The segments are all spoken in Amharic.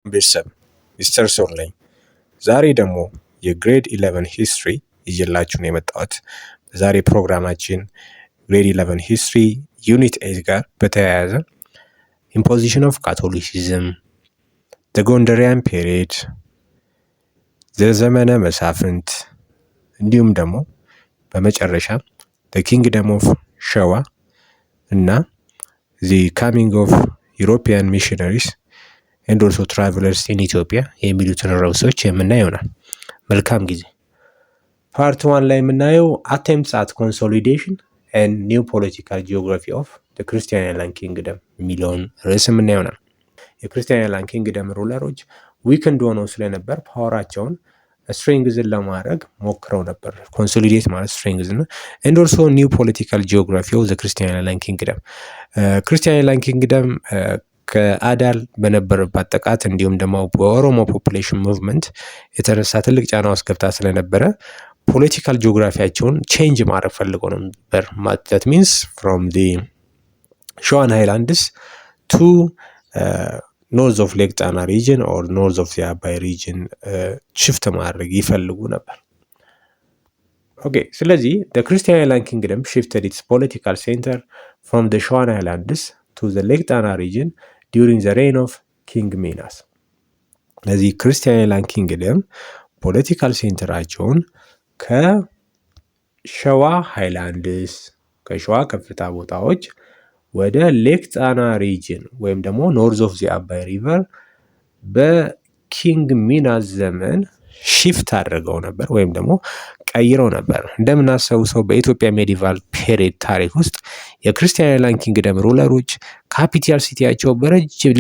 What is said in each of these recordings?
ቤተሰብ ሚስተር ሶር ነኝ። ዛሬ ደግሞ የግሬድ 11 ሂስትሪ ይዤላችሁ ነው የመጣሁት። በዛሬ ፕሮግራማችን ግሬድ 11 ሂስትሪ ዩኒት 8 ጋር በተያያዘ ኢምፖዚሽን ኦፍ ካቶሊሲዝም፣ ጎንደሪያን ፔሪድ፣ ዘመነ መሳፍንት እንዲሁም ደግሞ በመጨረሻ ኪንግደም ኦፍ ሸዋ እና ካሚንግ ኦፍ ዩሮፒያን ሚሽነሪስ ኤንድ ኦልሶ ትራቨለርስ ኢን ኢትዮጵያ የሚሉትን ርዕሶች የምናየው ይሆናል። መልካም ጊዜ። ፓርት 1 ላይ የምናየው አቴምፕትስ አት ኮንሶሊዴሽን ኤንድ ኒው ፖለቲካል ጂኦግራፊ ኦፍ ክርስቲያን አይላንድ ኪንግደም የሚለውን ርዕስ የምናየው ይሆናል። የክርስቲያን አይላንድ ኪንግደም ሩለሮች ዊክንድ ሆነው ስለነበር ፓወራቸውን ስትሬንግዝን ለማድረግ ሞክረው ነበር። ኮንሶሊዴት ማለት ስትሬንግዝ ነው። ኤንድ ኦልሶ ኒው ፖለቲካል ጂኦግራፊ ኦፍ ክርስቲያን አይላንድ ኪንግደም። ክርስቲያን አይላንድ ኪንግደም ከአዳል በነበረባት ጥቃት እንዲሁም ደግሞ በኦሮሞ ፖፑሌሽን ሙቭመንት የተነሳ ትልቅ ጫና ውስጥ ገብታ ስለነበረ ፖለቲካል ጂኦግራፊያቸውን ቼንጅ ማድረግ ፈልገው ነበር። that means from the ሸዋን ሃይላንድስ to north of ሌክ ጣና region or north of the አባይ region ሽፍት ማድረግ ይፈልጉ ነበር። ኦኬ፣ ስለዚህ the Christian Island Kingdom shifted its political center from the ሸዋን ሃይላንድስ to the ሌክ ጣና region during the reign of ኪንግ ሚናስ። ስለዚህ ክርስቲያን አይላንድ ኪንግደም ፖለቲካል ሴንተራቸውን ከሸዋ ሃይላንድስ ከሸዋ ከፍታ ቦታዎች ወደ ሌክ ጣና ሪጅን ወይም ደግሞ ኖርዝ ኦፍ ዚ አባይ ሪቨር በኪንግ ሚናስ ዘመን ሺፍት አድርገው ነበር ወይም ደግሞ ቀይረው ነበር። እንደምናስታውሰው በኢትዮጵያ ሜዲቫል ፔሪድ ታሪክ ውስጥ የክርስቲያን አይላንድ ኪንግደም ሩለሮች ካፒታል ሲቲያቸው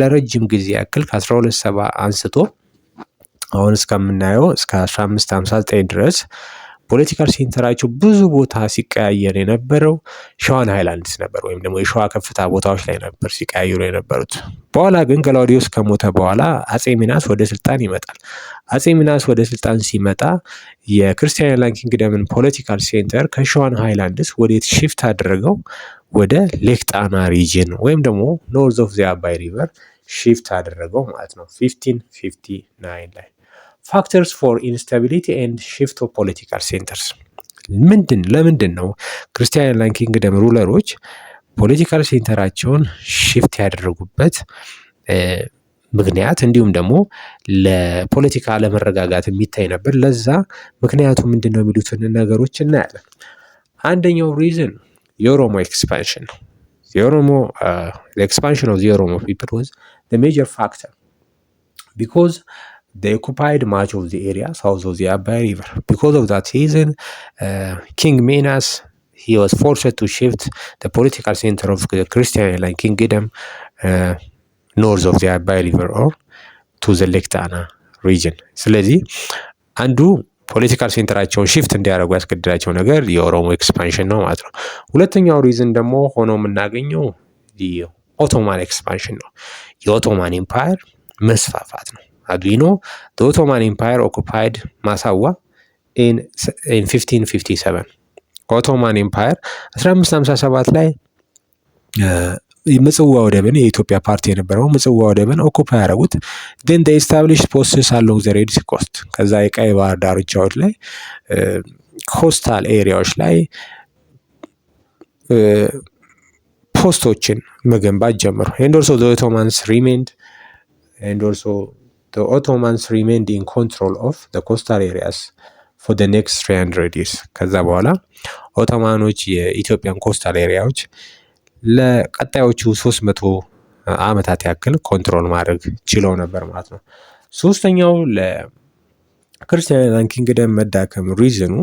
ለረጅም ጊዜ ያክል ከ1270 አንስቶ አሁን እስከምናየው እስከ 1559 ድረስ ፖለቲካል ሴንተራቸው ብዙ ቦታ ሲቀያየር የነበረው ሸዋን ሃይላንድስ ነበር ወይም ደግሞ የሸዋ ከፍታ ቦታዎች ላይ ነበር ሲቀያየሩ የነበሩት። በኋላ ግን ገላውዲዮስ ከሞተ በኋላ አጼ ሚናስ ወደ ስልጣን ይመጣል። አጼ ሚናስ ወደ ስልጣን ሲመጣ የክርስቲያን አይላንድ ኪንግደምን ፖለቲካል ሴንተር ከሸዋን ሃይላንድስ ወዴት ሽፍት አደረገው? ወደ ሌክ ጣና ሪጅን ወይም ደግሞ ኖርዝ ኦፍ ዚ አባይ ሪቨር ሽፍት አደረገው ማለት ነው 1559 ላይ። ፋክተርስ ፎር ኢንስታቢሊቲ ኤንድ ሽፍት ኦፍ ፖለቲካል ሴንተርስ። ለምንድን ነው ክርስቲያን አይላንድ ኪንግደም ሩለሮች ፖለቲካል ሴንተራቸውን ሽፍት ያደረጉበት ምክንያት እንዲሁም ደግሞ ለፖለቲካ አለመረጋጋት የሚታይ ነበር። ለዛ ምክንያቱ ምንድን ነው የሚሉትን ነገሮች እናያለን። አንደኛው ሪዝን የኦሮሞ ኤክስፓንሽን ነው። ኤክስፓንሽን ኦፍ ኦሮሞ ፒፕል ዋዝ ዘ ሜጀር ፋክተር ቢኮዝ they occupied much of the area south of the Abai River. Because of that reason, King Minas, he was forced to shift the political center of the Christian Island Kingdom north of the Abai River or to the Lake Tana region. ስለዚህ አንዱ ፖለቲካል ሴንተራቸውን ሽፍት እንዲያደርጉ ያስገድዳቸው ነገር የኦሮሞ ኤክስፓንሽን ነው ማለት ነው። ሁለተኛው ሪዝን ደግሞ ሆኖ የምናገኘው የኦቶማን ኤክስፓንሽን ነው። የኦቶማን ኢምፓየር መስፋፋት ነው። አዱይኖ the Ottoman Empire occupied Massawa in 1557. ኦቶማን ኢምፓየር 1557 ላይ ምጽዋ ወደብን የኢትዮጵያ ፓርቲ የነበረው ምጽዋ ወደብን ኦኩፓይ ያደረጉት። then they established posts along the Red Sea coast። ከዛ የቀይ ባህር ዳርቻዎች ላይ ኮስታል ኤሪያዎች ላይ ፖስቶችን መገንባት ጀመሩ። and also the Ottomans remained in control of the coastal areas for the next 300 years. ከዛ በኋላ ኦቶማኖች የኢትዮጵያን ኮስታል ኤሪያዎች ለቀጣዮቹ 300 ዓመታት ያክል ኮንትሮል ማድረግ ችለው ነበር ማለት ነው። ሶስተኛው ለክርስቲያን አይላንድ ኪንግደም መዳከም ሪዝኑ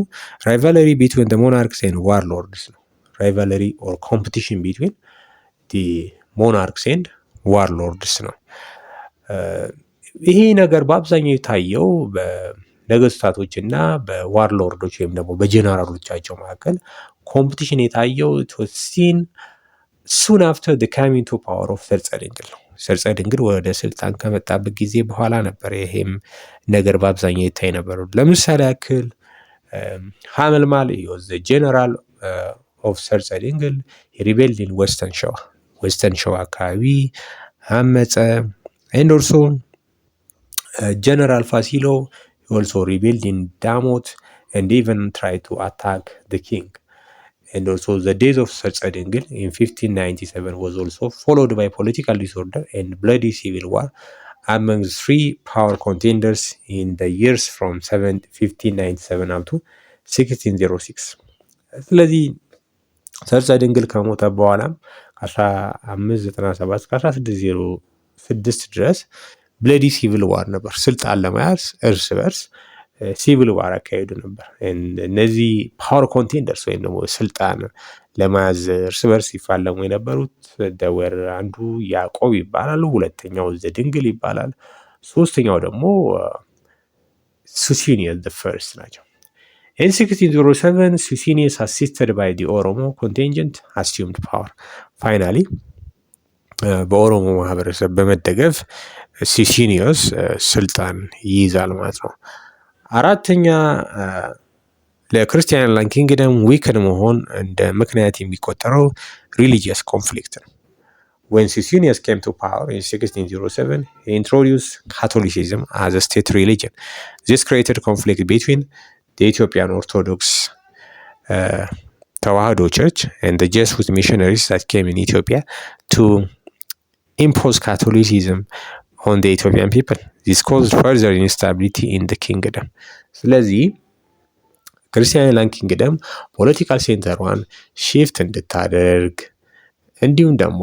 rivalry between the monarchs and warlords ነው። rivalry or competition between the monarchs and warlords ነው። ይሄ ነገር በአብዛኛው የታየው በነገስታቶች እና በዋርሎርዶች ወይም ደግሞ በጀነራሎቻቸው መካከል ኮምፒቲሽን የታየው ሲን ሱን አፍተር the coming to power of ሰርጸ ድንግል ነው። ሰርጸ ድንግል ወደ ስልጣን ከመጣበት ጊዜ በኋላ ነበር ይሄም ነገር በአብዛኛው የታይ ነበር። ለምሳሌ ያክል ሐመልማል was the general of ሰርጸ ድንግል ሪቤልድ ኢን ዌስተርን ሸዋ አካባቢ አመፀ። and also General Fasilo also rebelled in Damot and even tried to attack the king. And also the death of Sarsa Dengel in 1597 was also followed by political disorder and bloody civil war among the three power contenders in the years from 1597 up to 1606. ስለዚህ ሰርጸ ድንግል ከሞተ በኋላም ከ1597 እስከ 1606 ድረስ ብለዲ ሲቪል ዋር ነበር። ስልጣን ለመያዝ እርስ በርስ ሲቪል ዋር አካሄዱ ነበር። እነዚህ ፓወር ኮንቴንደርስ ወይም ደግሞ ስልጣን ለመያዝ እርስ በርስ ይፋለሙ የነበሩት ደወር አንዱ ያዕቆብ ይባላሉ፣ ሁለተኛው ዘድንግል ይባላል፣ ሶስተኛው ደግሞ ሱሲኒየስ the first ናቸው። In 1607 Suetonius assisted by the Oromo contingent assumed power. Finally በኦሮሞ ማህበረሰብ በመደገፍ ሱሲኒዮስ ስልጣን ይይዛል ማለት ነው። አራተኛ ለክርስቲያን ኪንግደም ዊክን መሆን እንደ ምክንያት የሚቆጠረው ሪሊጂየስ ኮንፍሊክት ነው። When Suetonius came to power in 1607, he introduced Catholicism as a state religion. This created conflict between the Ethiopian Orthodox Tawahado Church and the Jesuit missionaries that came in Ethiopia to impose Catholicism on the Ethiopian people. This caused further instability in the kingdom. ስለዚህ ክርስቲያን ኪንግደም ፖለቲካል ሴንተሯን ሺፍት እንድታደርግ እንዲሁም ደግሞ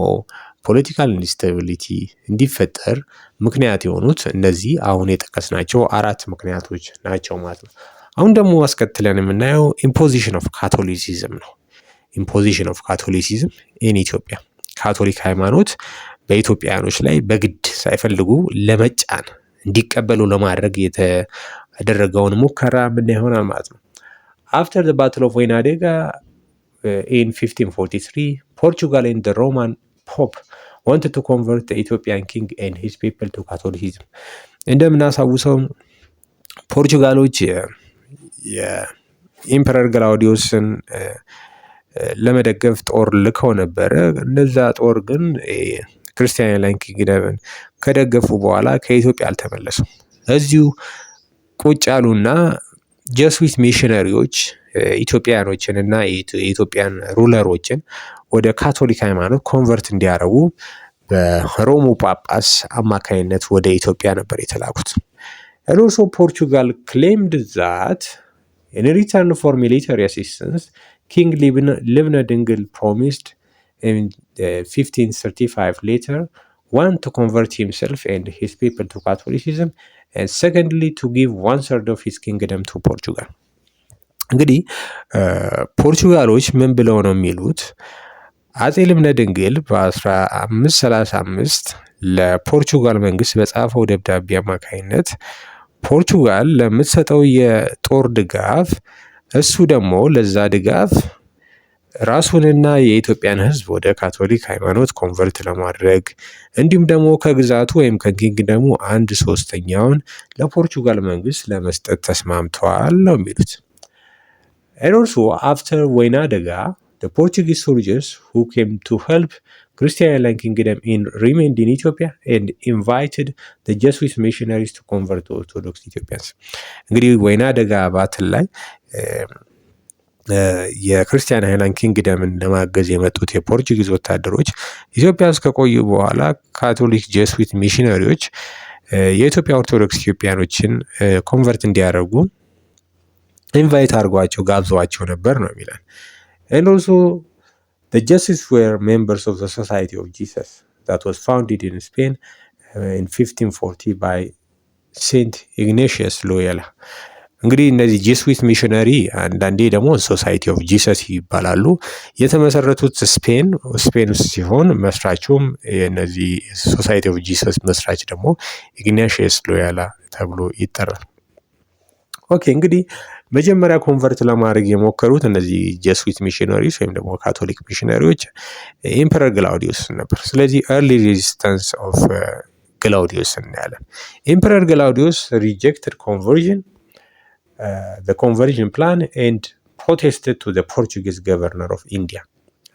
ፖለቲካል ኢንስታቢሊቲ እንዲፈጠር ምክንያት የሆኑት እነዚህ አሁን የጠቀስናቸው አራት ምክንያቶች ናቸው ማለት ነው። አሁን ደግሞ አስከትለን የምናየው ኢምፖዚሽን ኦፍ ካቶሊሲዝም ነው። ኢምፖዚሽን ኦፍ ካቶሊሲዝም ኢን ኢትዮጵያ፣ ካቶሊክ ሃይማኖት በኢትዮጵያውያኖች ላይ በግድ ሳይፈልጉ ለመጫን እንዲቀበሉ ለማድረግ የተደረገውን ሙከራ ምን ይሆናል ማለት ነው። After the Battle of Wainadega in 1543, Portugal and the Roman Pope wanted to convert the Ethiopian king and his people to Catholicism. እንደምናሳውሰው ፖርቹጋሎች የኢምፐረር ግላውዲዮስን ለመደገፍ ጦር ልከው ነበረ። እነዛ ጦር ግን ክርስቲያን ኪንግደምን ከደገፉ በኋላ ከኢትዮጵያ አልተመለሱም። እዚሁ ቁጭ ያሉና ጀስዊት ሚሽነሪዎች ኢትዮጵያኖችን እና የኢትዮጵያን ሩለሮችን ወደ ካቶሊክ ሃይማኖት ኮንቨርት እንዲያደርጉ በሮሙ ጳጳስ አማካይነት ወደ ኢትዮጵያ ነበር የተላኩት። And also Portugal claimed that in return for military assistance, King Livna Dingil promised in 1535 later, one, to convert himself and his people to Catholicism, and secondly, to give 1/3 of his kingdom to Portugal. እንግዲህ ፖርቹጋሎች ምን ብለው ነው የሚሉት? አጼ ልብነ ድንግል በ1535 ለፖርቹጋል መንግስት በጻፈው ደብዳቤ አማካይነት ፖርቹጋል ለምትሰጠው የጦር ድጋፍ እሱ ደግሞ ለዛ ድጋፍ ራሱንና የኢትዮጵያን ሕዝብ ወደ ካቶሊክ ሃይማኖት ኮንቨርት ለማድረግ እንዲሁም ደግሞ ከግዛቱ ወይም ከኪንግደሙ 1/3 ለፖርቹጋል መንግስት ለመስጠት ተስማምተዋል ነው የሚሉት። And also after Wainadega, the Portuguese soldiers who came to help Christian kingdom remained in Ethiopia and invited the Jesuit missionaries to convert to Orthodox Ethiopians. እንግዲህ ወይናደጋ ባትል ላይ የክርስቲያን ሃይላንድ ኪንግደምን ለማገዝ የመጡት የፖርቹጊዝ ወታደሮች ኢትዮጵያ ውስጥ ከቆዩ በኋላ ካቶሊክ ጄስዊት ሚሽነሪዎች የኢትዮጵያ ኦርቶዶክስ ኢትዮጵያኖችን ኮንቨርት እንዲያደርጉ ኢንቫይት አድርጓቸው ጋብዘዋቸው ነበር ነው የሚለን። And also the Jesuits were members of the Society of Jesus that was founded in Spain in 1540 by Saint Ignatius Loyola. እንግዲህ እነዚህ ጄስዊት ሚሽነሪ አንዳንዴ ደግሞ ሶሳይቲ ኦፍ ጂሰስ ይባላሉ። የተመሰረቱት ስፔን ውስጥ ሲሆን መስራቹም የነዚህ ሶሳይቲ ኦፍ ጂሰስ መስራች ደግሞ ኢግናሽየስ ሎዮላ ተብሎ ይጠራል። ኦኬ እንግዲህ መጀመሪያ ኮንቨርት ለማድረግ የሞከሩት እነዚህ ጄስዊት ሚሽነሪስ ወይም ደግሞ ካቶሊክ ሚሽነሪዎች ኢምፐረር ግላውዲዮስ ነበር። ስለዚህ ኤርሊ ሬዚስታንስ ኦፍ ግላውዲዮስ እናያለን። ኢምፐረር ግላውዲዮስ ሪጀክትድ ኮንቨርዥን the conversion plan and protested to the Portuguese governor of India.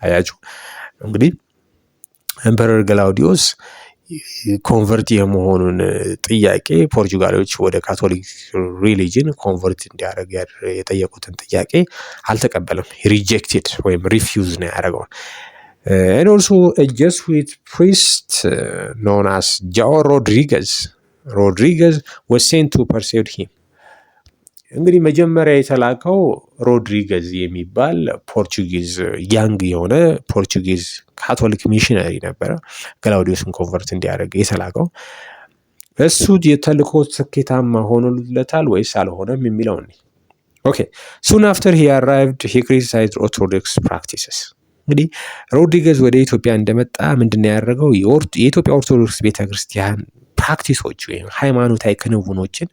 አያችሁ እንግዲህ ኤምፐረር ግላውዲዮስ ኮንቨርት የመሆኑን ጥያቄ ፖርቹጋሎች ወደ ካቶሊክ ሪሊጅን ኮንቨርት እንዲያደርግ የጠየቁትን ጥያቄ አልተቀበለም። ሪጀክትድ ወይም ሪፊውዝ ነው ያደረገው። and also a Jesuit priest known as João Rodrigues was sent to pursue him. እንግዲህ መጀመሪያ የተላከው ሮድሪገዝ የሚባል ፖርቹጊዝ ያንግ የሆነ ፖርቹጊዝ ካቶሊክ ሚሽነሪ ነበረ ገላውዲዮስን ኮንቨርት እንዲያደርግ የተላከው። እሱ የተልእኮ ስኬታማ ሆኖለታል ወይስ አልሆነም የሚለው ነው። ኦኬ soon after he arrived he criticized orthodox practices። እንግዲህ ሮድሪገዝ ወደ ኢትዮጵያ እንደመጣ ምንድነው ያደረገው? የኢትዮጵያ ኦርቶዶክስ ቤተክርስቲያን ፕራክቲሶች ወይም ሃይማኖታዊ ክንውኖችን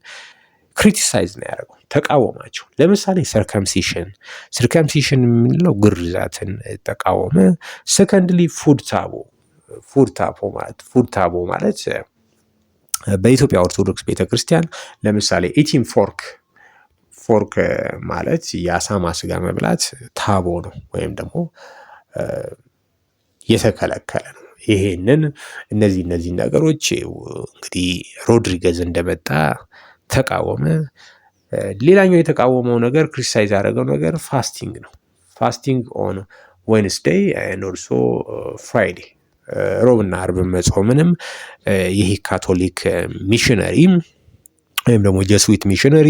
ክሪቲሳይዝ ነው ያደረገው፣ ተቃወማቸው። ለምሳሌ ሰርከምሲሽን የምንለው ግርዛትን ተቃወመ። ሰከንድሊ ፉድ ታቦ ማለት በኢትዮጵያ ኦርቶዶክስ ቤተክርስቲያን ለምሳሌ ኢቲንግ ፎርክ ማለት የአሳማ ስጋ መብላት ታቦ ነው ወይም ደግሞ የተከለከለ ነው። ይሄንን እነዚህ ነገሮች እንግዲህ ሮድሪገዝ እንደመጣ ተቃወመ። ሌላኛው የተቃወመው ነገር ክሪቲሳይዝ ያደረገው ነገር ፋስቲንግ ነው። ፋስቲንግ ኦን ዌንስዴይ ኤንድ ኦልሶ ፍራይዴ፣ ሮብና አርብ መጾምንም ይሄ ካቶሊክ ሚሽነሪ ወይም ደግሞ ጀስዊት ሚሽነሪ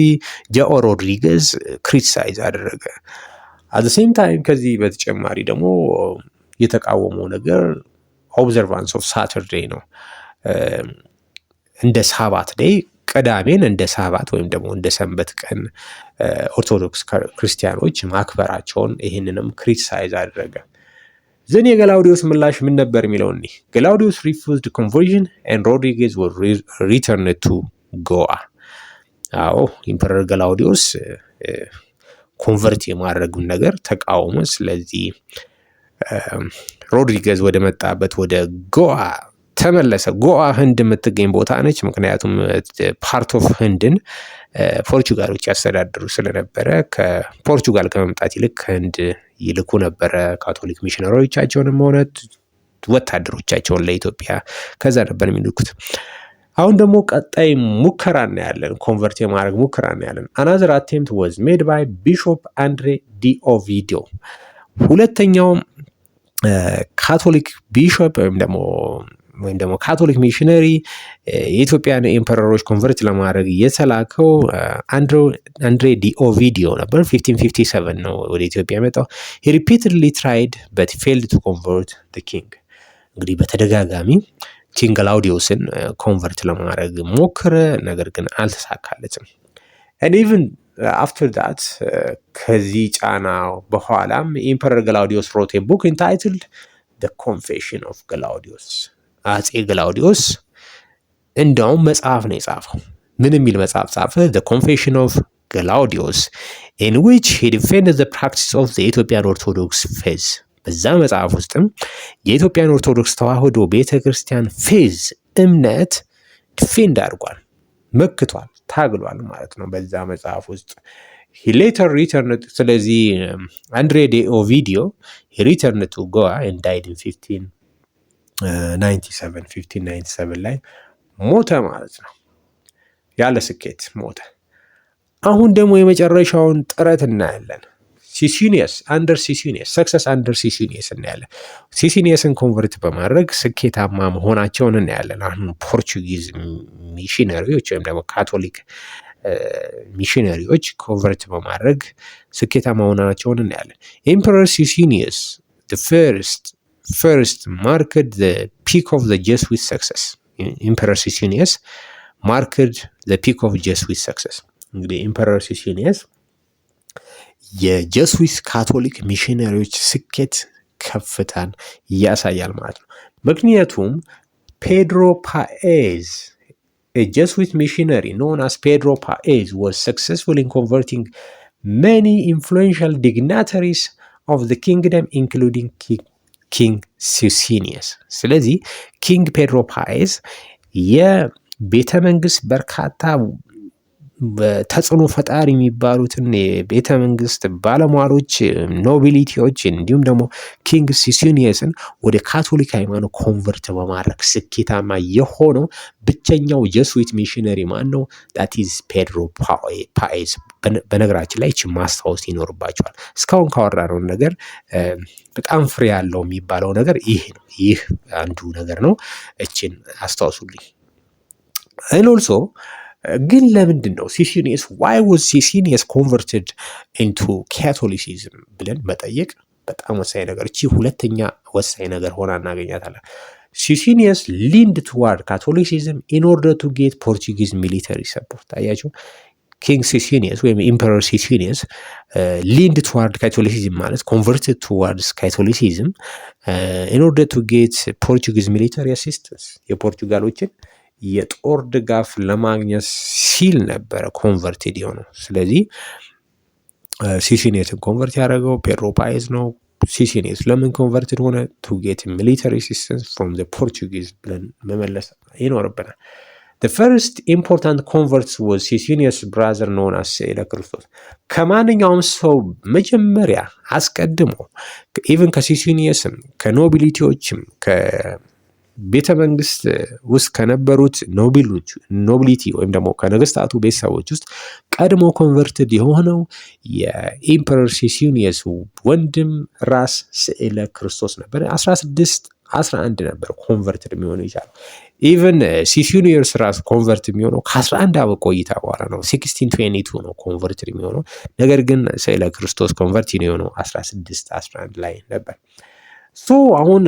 ጆኦ ሮድሪገዝ ክሪቲሳይዝ አደረገ። አት ሴም ታይም ከዚህ በተጨማሪ ደግሞ የተቃወመው ነገር ኦብዘርቫንስ ኦፍ ሳተርዴይ ነው። እንደ ሳባት ዴይ ቅዳሜን እንደ ሳባት ወይም ደግሞ እንደ ሰንበት ቀን ኦርቶዶክስ ክርስቲያኖች ማክበራቸውን ይህንንም ክሪቲሳይዝ አደረገ። ዘን የገላውዲዮስ ምላሽ ምን ነበር የሚለው እኔ ገላውዲዮስ ሪፉዝድ ኮንቨርዥን ኤንድ ሮድሪገዝ ወር ሪተርን ቱ ጎአ። አዎ ኢምፐረር ገላውዲዮስ ኮንቨርት የማድረጉን ነገር ተቃውሞ፣ ስለዚህ ሮድሪገዝ ወደ መጣበት ወደ ጎአ ተመለሰ። ጎአ ህንድ የምትገኝ ቦታ ነች። ምክንያቱም ፓርት ኦፍ ህንድን ፖርቹጋሎች ያስተዳድሩ ስለነበረ ከፖርቹጋል ከመምጣት ይልቅ ህንድ ይልኩ ነበረ ካቶሊክ ሚሽነሪዎቻቸውንም ሆነ ወታደሮቻቸውን ለኢትዮጵያ ከዛ ነበር የሚልኩት። አሁን ደግሞ ቀጣይ ሙከራ እናያለን፣ ኮንቨርት የማድረግ ሙከራ እናያለን። አናዘር አቴምፕት ዋዝ ሜድ ባይ ቢሾፕ አንድሬ ዲ ኦቪዲዮ። ሁለተኛው ካቶሊክ ቢሾፕ ወይም ደግሞ ካቶሊክ ሚሽነሪ የኢትዮጵያን ኤምፐረሮች ኮንቨርት ለማድረግ የተላከው አንድሬ ዲ ኦቪዲዮ ነበር። 1557 ነው ወደ ኢትዮጵያ የመጣው። he repeatedly tried but failed to convert the king። እንግዲህ በተደጋጋሚ ኪንግ ገላውዲዮስን ኮንቨርት ለማድረግ ሞከረ፣ ነገር ግን አልተሳካለትም። and even after that ከዚህ ጫና በኋላም ኢምፐረር ገላውዲዮስ wrote a book entitled the confession of Galaudius። አጼ ገላውዲዮስ እንደውም መጽሐፍ ነው የጻፈው። ምን የሚል መጽሐፍ ጻፈ? the confession of Galaudius in which he defended the practice of the Ethiopian Orthodox faith። በዛ መጽሐፍ ውስጥም የኢትዮጵያን ኦርቶዶክስ ተዋህዶ ቤተክርስቲያን ፌዝ እምነት ዲፌንድ አድርጓል፣ መክቷል፣ ታግሏል ማለት ነው በዛ መጽሐፍ ውስጥ። he later returned። ስለዚህ አንድሬ ዲ ኦቪዲዮ he returned to Goa and died in 1597 ላይ ሞተ ማለት ነው። ያለ ስኬት ሞተ። አሁን ደግሞ የመጨረሻውን ጥረት እናያለን። ሰክሰስ አንደር ሲሲኒየስ እናያለን። ሲሲኒየስን ኮንቨርት በማድረግ ስኬታማ መሆናቸውን እናያለን። አሁን ፖርቹጊዝ ሚሽነሪዎች ወይም ደግሞ ካቶሊክ ሚሽነሪዎች ኮንቨርት በማድረግ ስኬታማ መሆናቸውን እናያለን። ኤምፐረር ሲሲኒየስ first marked the peak of the Jesuit success። ኤምፐረር ሲሲኒየስ marked the peak of Jesuit success። እንግዲህ ኤምፐረር ሲሲኒየስ የጀስዊት ካቶሊክ ሚሽነሪዎች ስኬት ከፍታን ያሳያል ማለት ነው። ምክንያቱም ፔድሮ ፓኤዝ a Jesuit missionary known as Pedro Paez was successful in converting many influential dignitaries of the kingdom including ኪንግ ሲሲኒየስ። ስለዚህ ኪንግ ፔድሮ ፓኤዝ የቤተ መንግስት በርካታ ተጽዕኖ ፈጣሪ የሚባሉትን የቤተ መንግስት ባለሟሎች ኖቢሊቲዎች እንዲሁም ደግሞ ኪንግ ሲሲኒየስን ወደ ካቶሊክ ሃይማኖት ኮንቨርት በማድረግ ስኬታማ የሆነው ብቸኛው ጀስዊት ሚሽነሪ ማን ነው? ዳት ኢዝ ፔድሮ ፓኤዝ። በነገራችን ላይ ይህችን ማስታወስ ይኖርባቸዋል። እስካሁን ካወራነውን ነገር በጣም ፍሬ ያለው የሚባለው ነገር ይህ ነው። ይህ አንዱ ነገር ነው። እችን አስታውሱልኝ። ኦልሶ ግን ለምንድን ነው ሲሲኒየስ ዋይ ዋዝ ሲሲኒየስ ኮንቨርትድ ኢንቱ ካቶሊሲዝም ብለን መጠየቅ በጣም ወሳኝ ነገር። እቺ ሁለተኛ ወሳኝ ነገር ሆና እናገኛታለን። ሲሲኒየስ ሊንድ ቱዋርድ ካቶሊሲዝም ኢን ኦርደር ቱ ጌት ፖርቹጊዝ ሚሊተሪ ሰፖርት። አያችሁ፣ ኪንግ ሲሲኒየስ ወይም ኢምፐረር ሲሲኒየስ ሊንድ ቱዋርድ ካቶሊሲዝም ማለት ኮንቨርትድ ቱዋርድስ ካቶሊሲዝም ኢን ኦርደር ቱ ጌት ፖርቹጊዝ ሚሊተሪ አሲስተንስ የፖርቹጋሎችን የጦር ድጋፍ ለማግኘት ሲል ነበረ ኮንቨርትድ የሆነው። ስለዚህ ሲሲኒየስን ኮንቨርት ያደረገው ፔድሮ ፓኤዝ ነው። ሲሲኒየስ ለምን ኮንቨርትድ ሆነ? ቱ ጌት ሚሊተሪ አሲስተንስ ፍሮም ዘ ፖርቹጊዝ ብለን መመለስ ይኖርብናል። The first important convert was Sicinius' brother known as ስዕለ ክርስቶስ። ከማንኛውም ሰው መጀመሪያ አስቀድሞ ኢቨን ከሲሲኒየስም ከኖቢሊቲዎችም ቤተ መንግስት ውስጥ ከነበሩት ኖቢሊቲ ወይም ደግሞ ከነገስታቱ ቤተሰቦች ውስጥ ቀድሞ ኮንቨርትድ የሆነው የኢምፐረር ሲሲኒየስ ወንድም ራስ ስዕለ ክርስቶስ ነበር። 11 ነበር ኮንቨርትድ የሚሆነው ይቻላል። ኢቨን ሲሲኒየስ ራስ ኮንቨርት የሚሆነው ከ11 ዓመት ቆይታ በኋላ ነው። 1622 ነው ኮንቨርትድ የሚሆነው። ነገር ግን ስዕለ ክርስቶስ ኮንቨርት የሆነው 11 ላይ ነበር። አሁን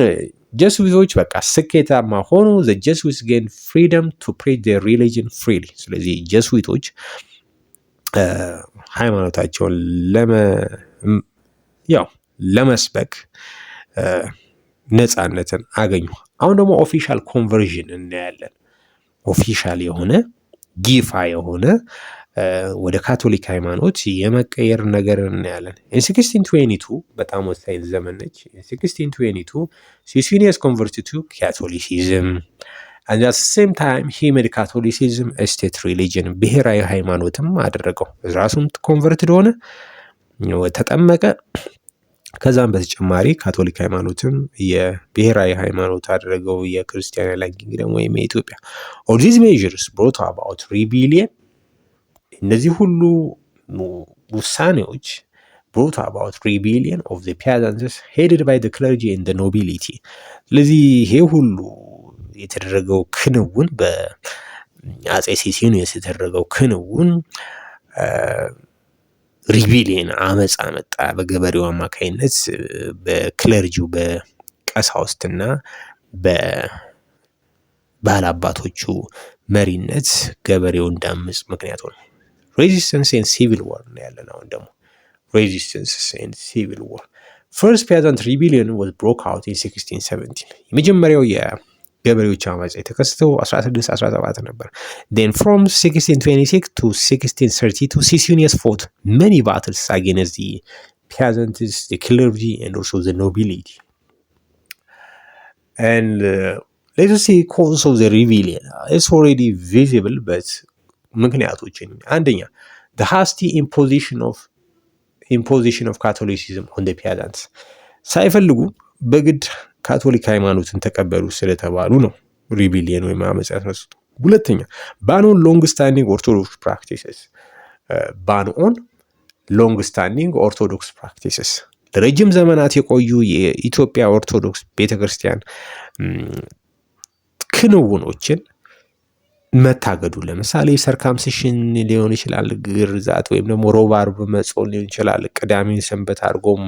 ጀስዊቶች በቃ ስኬታማ ሆኑ። ዘ ጀስዊትስ ጌን ፍሪደም ቱ ፕሬች ዜር ሪሊጅን ፍሪሊ። ስለዚህ ጀስዊቶች ሃይማኖታቸውን ለመስበክ ነፃነትን አገኙ። አሁን ደግሞ ኦፊሻል ኮንቨርዥን እናያለን። ኦፊሻል የሆነ ይፋ የሆነ ወደ ካቶሊክ ሃይማኖት የመቀየር ነገር እናያለን። 1622 በጣም ወሳኝ ዘመን ነች። 1622 ሲሲኒየስ ኮንቨርትድ ቱ ካቶሊሲዝም and at the same time he made Catholicism a state religion ብሔራዊ ሃይማኖትም አደረገው። ራሱም ኮንቨርትድ ሆነ፣ ተጠመቀ። ከዛም በተጨማሪ ካቶሊክ ሃይማኖትም የብሔራዊ ሃይማኖት አደረገው። የክርስቲያን ላንኪንግ ደግሞ ወይም የኢትዮጵያ all these measures brought about rebellion። እነዚህ ሁሉ ውሳኔዎች brought about rebellion of the peasants headed by the clergy and the nobility። ስለዚህ ይሄ ሁሉ የተደረገው ክንውን በአጼ ሲሲኒየስ የተደረገው ክንውን ሪቢሊየን አመፃ መጣ። በገበሬው አማካይነት በክለርጂው በቀሳውስትና በባላባቶቹ መሪነት ገበሬው እንዳመፅ ምክንያት ሆነ። ሬዚስተንስ ኤንድ ሲቪል ዋር ነው ያለን። አሁን ደግሞ ሬዚስተንስ ኤንድ ሲቪል ዋር ፈርስት ፔዘንት ሪቢሊየን was broke out in 1617። የመጀመሪያው የገበሬዎች አመፅ የተከሰተው 1617 ነበር። then from 1626 to 1632 Sicinius fought many battles against the peasants, the clergy and also the nobility. And let us see cause of the rebellion. It's already visible, but ምክንያቶችን አንደኛ the hasty imposition of Catholicism on the peasants። ሳይፈልጉ በግድ ካቶሊክ ሃይማኖትን ተቀበሉ ስለተባሉ ነው ሪቢሊየን ወይም አመጽ ያስነሱት። ሁለተኛ ban on long standing orthodox practices። ban on long standing orthodox practices ለረጅም ዘመናት የቆዩ የኢትዮጵያ ኦርቶዶክስ ቤተክርስቲያን ክንውኖችን መታገዱ። ለምሳሌ ሰርከምሲሽን ሊሆን ይችላል፣ ግርዛት ወይም ደግሞ ሮብ አርብ መጾም ሊሆን ይችላል፣ ቅዳሜን ሰንበት አድርጎም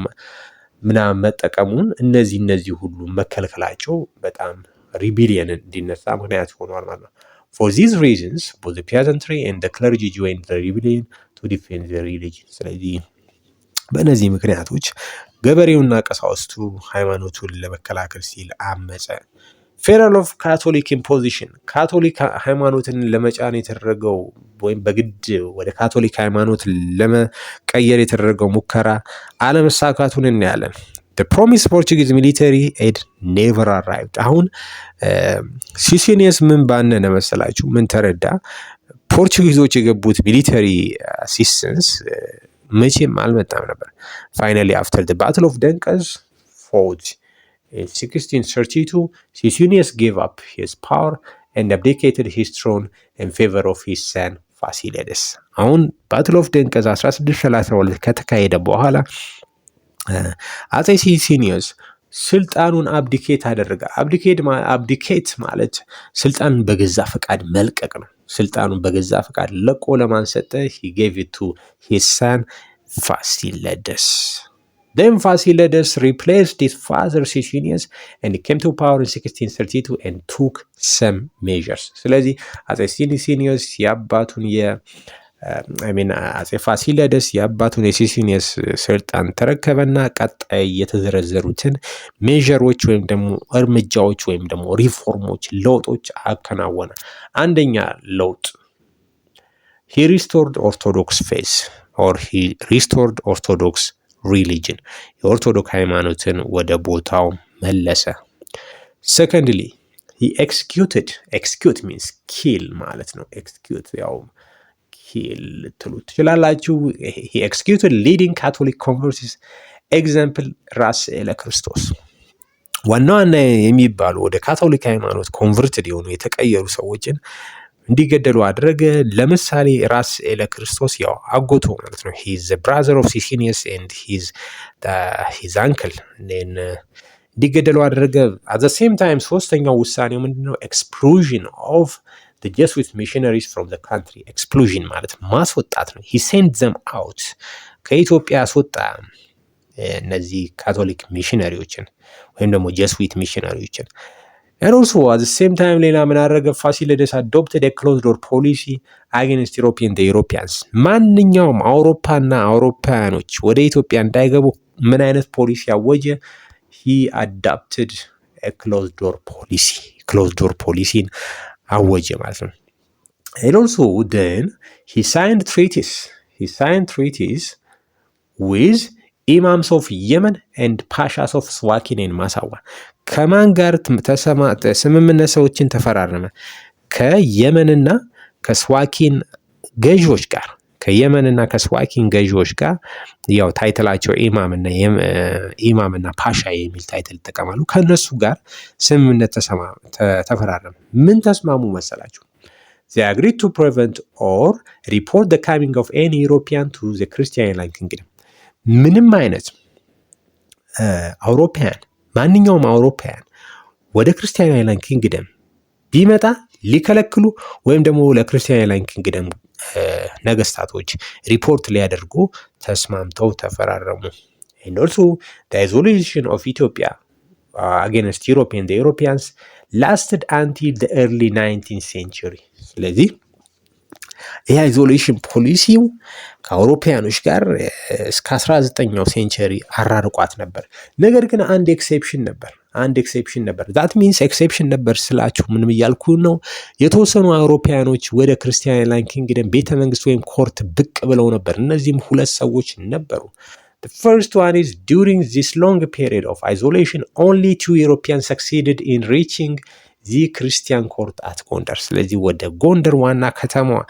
ምናምን መጠቀሙን እነዚህ ሁሉ መከልከላቸው በጣም ሪቢሊየን እንዲነሳ ምክንያት ሆኗል ማለት ነው። For these reasons both the peasantry and the clergy joined the rebellion to defend their religion። ስለዚህ በእነዚህ ምክንያቶች ገበሬውና ቀሳውስቱ ሃይማኖቱን ለመከላከል ሲል አመፀ። ፌራል ኦፍ ካቶሊክ ኢምፖዚሽን ካቶሊክ ሃይማኖትን ለመጫን የተደረገው ወይም በግድ ወደ ካቶሊክ ሃይማኖት ለመቀየር የተደረገው ሙከራ አለመሳካቱን እናያለን። the promised Portuguese military aid never arrived። አሁን ሲሲኒየስ ምን ባነነ መሰላችሁ? ምን ተረዳ? ፖርቹጊዞች የገቡት ሚሊተሪ አሲስተንስ መቼም አልመጣም ነበር። ፋይናሊ አፍተር ዘ ባትል ኦፍ ደንቀዝ ፎት in 1632 Sisinnius gave up his power and abdicated his throne in favor of his son ፋሲለደስ። አሁን ባትል ኦፍ ደንቀዝ 1632 ከተካሄደ በኋላ አጼ ሲሲኒዮስ ስልጣኑን አብዲኬት አደረገ። አብዲኬት ማለት ስልጣኑን በገዛ ፈቃድ መልቀቅ ነው። ስልጣኑን በገዛ ፈቃድ ለቆ ለማን ሰጠ? he gave it to his son ፋሲለደስ። Then Fasciledes replaced his father Sisinnius and he came to power in 1632 and took some measures. ስለዚህ አጼ ሲሲኒዮስ የአባቱን አጼ ፋሲለደስ የአባቱን የሲሲኒየስ ስልጣን ተረከበና ቀጣይ የተዘረዘሩትን ሜዥሮች ወይም ደግሞ እርምጃዎች ወይም ደግሞ ሪፎርሞች፣ ለውጦች አከናወነ። አንደኛ ለውጥ he restored orthodox faith or he restored orthodox religion የኦርቶዶክስ ሃይማኖትን ወደ ቦታው መለሰ። secondly he execute means kill ማለት ነው። execute ያው kill ትሉት ትችላላችሁ። he executed leading Catholic converts example ራስ ለክርስቶስ ዋና የሚባሉ ወደ ካቶሊክ ሃይማኖት ኮንቨርትድ የሆኑ የተቀየሩ ሰዎችን እንዲገደሉ አደረገ። ለምሳሌ ራስ ለክርስቶስ ያው አጎቱ ማለት ነው። he is the brother of Sisinnius and his uncle እንዲገደሉ አደረገ። at the same time ሶስተኛው ውሳኔው ምንድነው? expulsion of the Jesuit missionaries from the country expulsion ማለት ማስወጣት ነው። he sent them out ከኢትዮጵያ አስወጣ እነዚህ ካቶሊክ ሚሽነሪዎችን ወይም ደግሞ ጀስዊት ሚሽነሪዎችን። and also at the same time ሌላ ምን አደረገ? ፋሲለደስ adopted a closed door policy against Europeans ማንኛውም አውሮፓና አውሮፓውያኖች ወደ ኢትዮጵያ እንዳይገቡ ምን አይነት ፖሊሲ አወጀ? he adopted a closed door policy አወጀ ማለት ነው። and also then he signed treaties with ኢማምስ ኦፍ የመን and ፓሻስ ኦፍ ስዋኪን and ማሳዋ ከማን ጋር ስምምነት ሰዎችን ተፈራረመ? ከየመንና ከስዋኪን ገዢዎች ጋር ያው ታይትላቸው ኢማምና ፓሻ የሚል ታይትል ይጠቀማሉ። ከነሱ ጋር ስምምነት ተፈራረመ። ምን ተስማሙ መሰላችሁ? they agreed to prevent or report the coming of any European to the Christian kingdom ምንም አይነት ማንኛውም አውሮፓያን ወደ ክርስቲያን አይላንድ ኪንግደም ቢመጣ ሊከለክሉ ወይም ደግሞ ለክርስቲያን አይላንድ ኪንግደም ነገስታቶች ሪፖርት ሊያደርጉ ተስማምተው ተፈራረሙ። and also the isolation of Ethiopia against Europeans lasted until the early 19th century ስለዚህ የአይዞሌሽን ፖሊሲው ከአውሮፓያኖች ጋር እስከ 19ኛው ሴንቸሪ አራርቋት ነበር። ነገር ግን አንድ ኤክሴፕሽን ነበር። that means ኤክሴፕሽን ነበር ስላችሁ ምንም እያልኩ ነው። የተወሰኑ አውሮፓያኖች ወደ ክርስቲያን አይላንድ ኪንግደም ቤተ መንግስት ወይም ኮርት ብቅ ብለው ነበር። እነዚህም ሁለት ሰዎች ነበሩ። The first one is during this long period of isolation only 2 Europeans succeeded in reaching the Christian court at ጎንደር። ስለዚህ ወደ ጎንደር ዋና ከተማዋ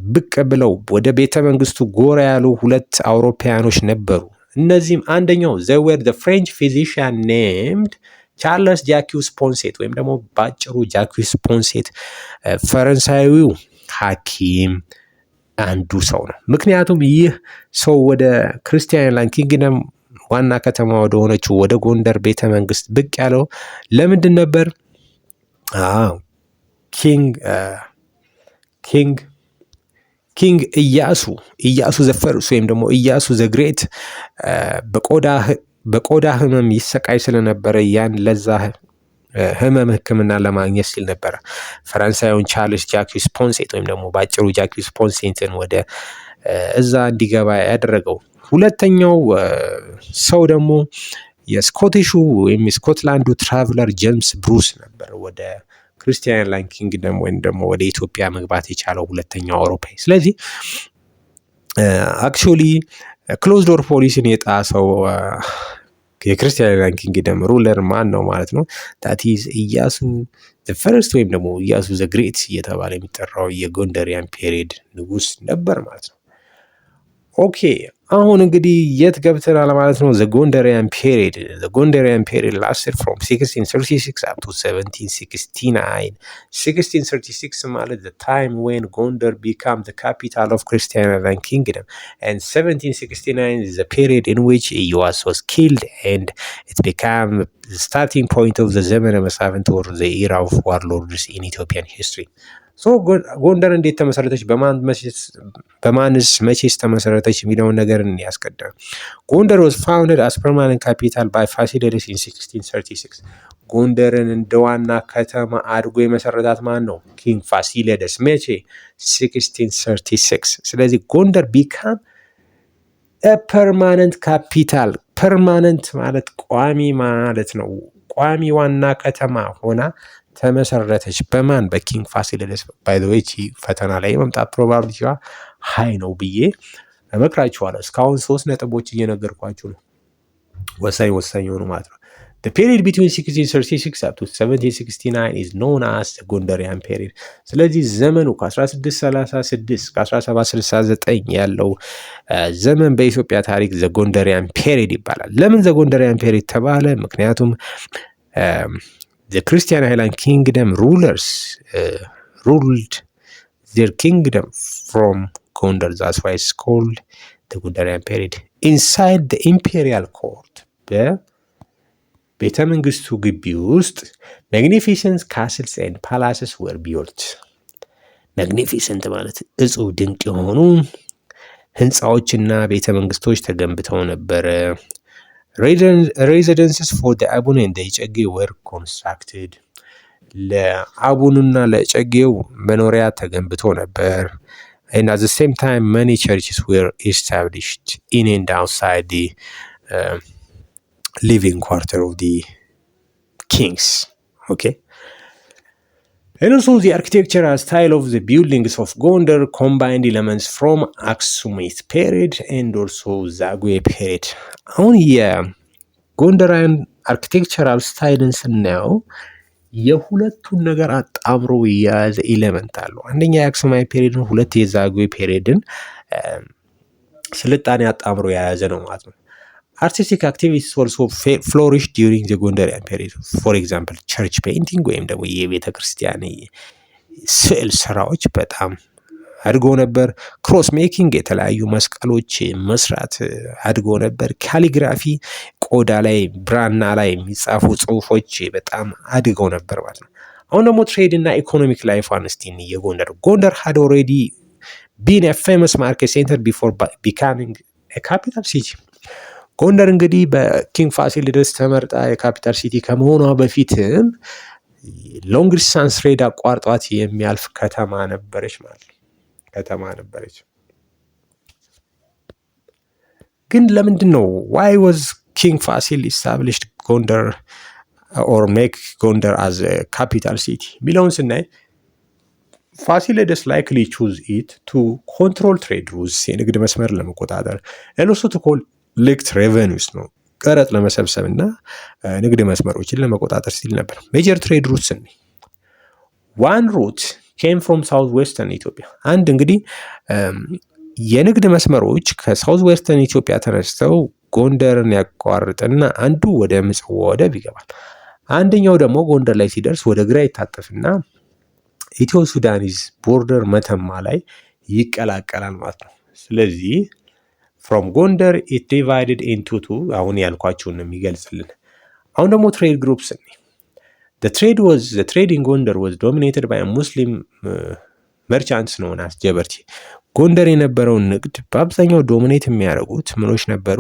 ብቅ ብለው ወደ ቤተ መንግስቱ ጎራ ያሉ ሁለት አውሮፓያኖች ነበሩ። እነዚህም አንደኛው they were the French physician named ቻርለስ ጃኪውስ ፖንሴት ወይም ደግሞ ባጭሩ ጃኪውስ ፖንሴት ፈረንሳዊው ሐኪም አንዱ ሰው ነው። ምክንያቱም ይህ ሰው ወደ ክርስቲያን አይላንድ ኪንግደም ዋና ከተማ ወደ ሆነችው ወደ ጎንደር ቤተ መንግስት ብቅ ያለው ለምንድን ነበር? ኪንግ ኢያሱ ዘፈርስ ወይም ደግሞ ኢያሱ ዘግሬት በቆዳ ህመም ይሰቃይ ስለነበረ ያን ለዛ ህመም ሕክምና ለማግኘት ሲል ነበረ ፈረንሳዩን ቻርልስ ጃኪውስ ፖንሴት ወይም ደግሞ ባጭሩ ጃኪውስ ፖንሴትን ወደ እዛ እንዲገባ ያደረገው። ሁለተኛው ሰው ደግሞ የስኮቲሹ ወይም የስኮትላንዱ ትራቭለር ጄምስ ብሩስ ነበር ወደ ክርስቲያን አይላንድ ኪንግደም ወይም ደግሞ ወደ ኢትዮጵያ መግባት የቻለው ሁለተኛው አውሮፓዊ። ስለዚህ አክቹሊ ክሎዝ ዶር ፖሊሲን የጣሰው የክርስቲያን አይላንድ ኪንግደም ሩለር ማን ነው ማለት ነው? that is ኢያሱ ፈርስት ወይም ደግሞ ኢያሱ ዘ ግሬት እየተባለ የሚጠራው የጎንደሪያን ፔሪድ ንጉስ ነበር ማለት ነው። ኦኬ አሁን እንግዲህ የት ገብተናል ማለት ነው? ዘ ጎንደሪያን ፔሪድ ላስትድ ፍሮም 1636 up to 1769 1636 ማለት the time when Gondar became the capital of Christian kingdom and 1769 is the period in which Iyas was killed and it became the starting point of the ዘመነ መሳፍንት or the era of warlords in Ethiopian history. ጎንደር እንዴት ተመሰረተች? በማንስ መቼስ ተመሰረተች? የሚለውን ነገር ያስቀድማል። ጎንደር was founded as permanent capital by Fascides in 1636. ጎንደርን እንደ ዋና ከተማ አድርጎ የመሰረታት ማን ነው? ኪንግ ፋሲለደስ። መቼ? 1636። ስለዚህ ጎንደር became a permanent capital። ፐርማነንት ማለት ቋሚ ማለት ነው። ቋሚ ዋና ከተማ ሆና ተመሰረተች። በማን? በኪንግ ፋሲለደስ። ባይ ዘ ዌይ ፈተና ላይ የመምጣት ፕሮባቢሊቲዋ ሃይ ነው ብዬ እመክራችኋለሁ። እስካሁን 3 ነጥቦች እየነገርኳችሁ ነው፣ ወሳኝ የሆኑ ማለት ነው። The period between 1636 up to 1769 is known as the Gondarian period. ስለዚህ ዘመኑ ከ1636 ከ1769 ያለው ዘመን በኢትዮጵያ ታሪክ ዘ ጎንደሪያን ፔሪድ ይባላል። ለምን ዘ ጎንደሪያን ፔሪድ ተባለ? ምክንያቱም the Christian Highland Kingdom rulers ruled their kingdom from Gondar. That's why it's called the Gondarian period. Inside the imperial court, ቤተ መንግስቱ ግቢ ውስጥ magnificent castles and palaces were built. magnificent ማለት እጹብ ድንቅ የሆኑ ህንፃዎችና ቤተ መንግስቶች ተገንብተው ነበረ። residences for the አቡነ and the እጨጌ were constructed. ለአቡኑና ለእጨጌው መኖሪያ ተገንብቶ ነበር። and at the same time many churches were established in and outside the living quarter of the kings. Okay, and also the architectural style of the buildings of Gondar combined elements from Aksumite period and also Zagwe period. አሁን የጎንደራን አርኪቴክቸራል ስታይልን ስናየው የሁለቱን ነገር አጣምሮ የያዘ ኤሌመንት አለው። አንደኛ የአክሱማይት ፔሪድን፣ ሁለት የዛግዌ ፔሪድን ስልጣኔ አጣምሮ የያዘ ነው ማለት ነው። artistic activities also flourished during the Gondarian period. For example, church painting ወይም ደግሞ የቤተ ክርስቲያን ስዕል ስራዎች በጣም አድጎ ነበር። ክሮስ ሜኪንግ የተለያዩ መስቀሎች መስራት አድጎ ነበር። ካሊግራፊ ቆዳ ላይ ብራና ላይ የሚጻፉ ጽሁፎች በጣም አድገው ነበር ማለት ነው። አሁን ደግሞ ትሬድ እና ኢኮኖሚክ ላይፍ አንስቲን ጎንደር had already been a famous market center before becoming a capital city. ጎንደር እንግዲህ በኪንግ ፋሲለደስ ተመርጣ የካፒታል ሲቲ ከመሆኗ በፊትም ሎንግ ዲስታንስ ትሬድ አቋርጧት የሚያልፍ ከተማ ነበረች ማለት ነው። ግን ለምንድን ነው why was King Fasil established Gondar or make Gondar as a capital city የሚለውን ስናይ ፋሲለደስ likely choose it to control trade routes የንግድ መስመር ለመቆጣጠር and also to collect revenues ነው ቀረጥ ለመሰብሰብ እና ንግድ መስመሮችን ለመቆጣጠር ሲል ነበር። ሜጀር ትሬድ ሩትስ ስናይ one route came from south western ኢትዮጵያ። አንድ እንግዲህ የንግድ መስመሮች ከሳውዝ ዌስተርን ኢትዮጵያ ተነስተው ጎንደርን ያቋርጥና አንዱ ወደ ምጽዋ ወደብ ይገባል። አንደኛው ደግሞ ጎንደር ላይ ሲደርስ ወደ ግራ ይታጠፍና ኢትዮ ሱዳኒዝ ቦርደር መተማ ላይ ይቀላቀላል ማለት ነው። ስለዚህ from ጎንደር it divided into two አሁን ያልኳችሁን ነው የሚገልጽልን። አሁን ደግሞ ትሬድ ግሩፕስ the trade in Gondar was dominated by a Muslim merchants known as ጀበርቲ። ጎንደር የነበረውን ንግድ በአብዛኛው ዶሚኔት የሚያደርጉት ምኖች ነበሩ?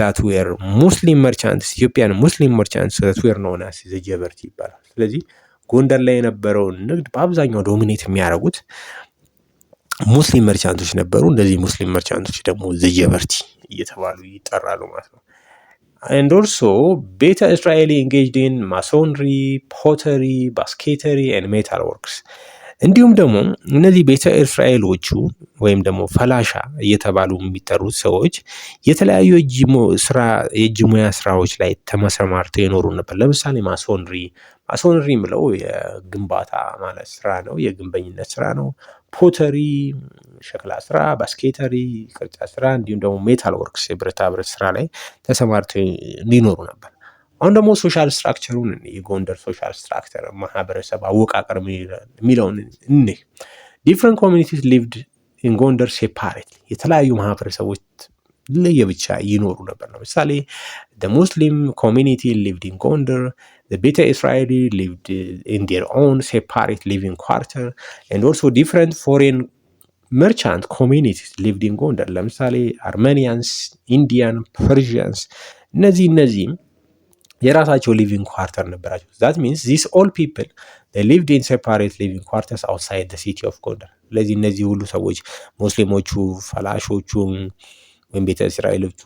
that were Muslim merchants, Ethiopian Muslim merchants that were known as the ጀበርቲ ይባላል። ስለዚህ ጎንደር ላይ የነበረውን ንግድ በአብዛኛው ዶሚኔት የሚያደርጉት ሙስሊም መርቻንቶች ነበሩ። እነዚህ ሙስሊም መርቻንቶች ደግሞ ጀበርቲ እየተባሉ ይጠራሉ ማለት ነው። and also ቤተ እስራኤል engaged in masonry, pottery, basketry and metal works። እንዲሁም ደግሞ እነዚህ ቤተ እስራኤሎቹ ወይም ደግሞ ፈላሻ እየተባሉ የሚጠሩት ሰዎች የተለያዩ የእጅ ሙያ ስራዎች ላይ ተመሰማርተው የኖሩ ነበር። ለምሳሌ ማሶንሪ ማሶነሪ የምለው የግንባታ ማለት ስራ ነው፣ የግንበኝነት ስራ ነው። ፖተሪ ሸክላ ስራ፣ ባስኬተሪ ቅርጫት ስራ፣ እንዲሁም ደግሞ ሜታል ወርክስ የብረታ ብረት ስራ ላይ ተሰማርተው ሊኖሩ ነበር። አሁን ደግሞ ሶሻል ስትራክቸሩን የጎንደር ሶሻል ስትራክቸር ማህበረሰብ አወቃቀር የሚለውን እኔ ዲፍረንት ኮሚኒቲስ ሊቭድ ኢን ጎንደር ሴፓሬት፣ የተለያዩ ማህበረሰቦች ለየብቻ ይኖሩ ነበር። ለምሳሌ ሙስሊም ኮሚኒቲ ሊቭድ ኢን ጎንደር፣ ቤተ እስራኤሊ ሊቭድ ኢን ዴር ኦን ሴፓሬት ሊቪንግ ኳርተር ኤንድ ኦልሶ ዲፍረንት ፎሬን መርቻንት ኮሚኒቲስ ሊቭድ ኢን ጎንደር። ለምሳሌ አርሜኒያንስ፣ ኢንዲያን፣ ፐርዥያንስ እነዚህም የራሳቸው ሊቪንግ ኳርተር ነበራቸው። ዛት ሚንስ ዚስ ኦል ፒፕል ሊቭድ ኢን ሴፓሬት ሊቪንግ ኳርተርስ አውትሳይድ ዘ ሲቲ ኦፍ ጎንደር። ስለዚህ እነዚህ ሁሉ ሰዎች ሙስሊሞቹ፣ ፈላሾቹ ወይም ቤተ እስራኤሎቹ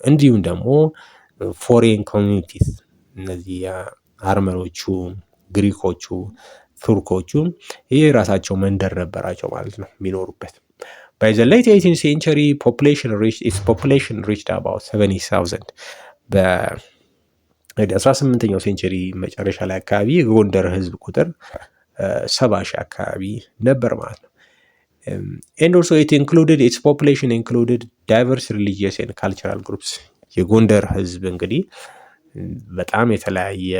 እንዲሁም ደግሞ ፎሬን ኮሚኒቲስ እነዚህ አርመኖቹ፣ ግሪኮቹ፣ ቱርኮቹ ይህ የራሳቸው መንደር ነበራቸው ማለት ነው የሚኖሩበት። By the late 18th century its population reached about 70,000 18ኛው ሴንቸሪ መጨረሻ ላይ አካባቢ የጎንደር ህዝብ ቁጥር 70,000 አካባቢ ነበር ማለት ነው። And also its population included diverse religious and cultural groups። የጎንደር ህዝብ እንግዲህ በጣም የተለያየ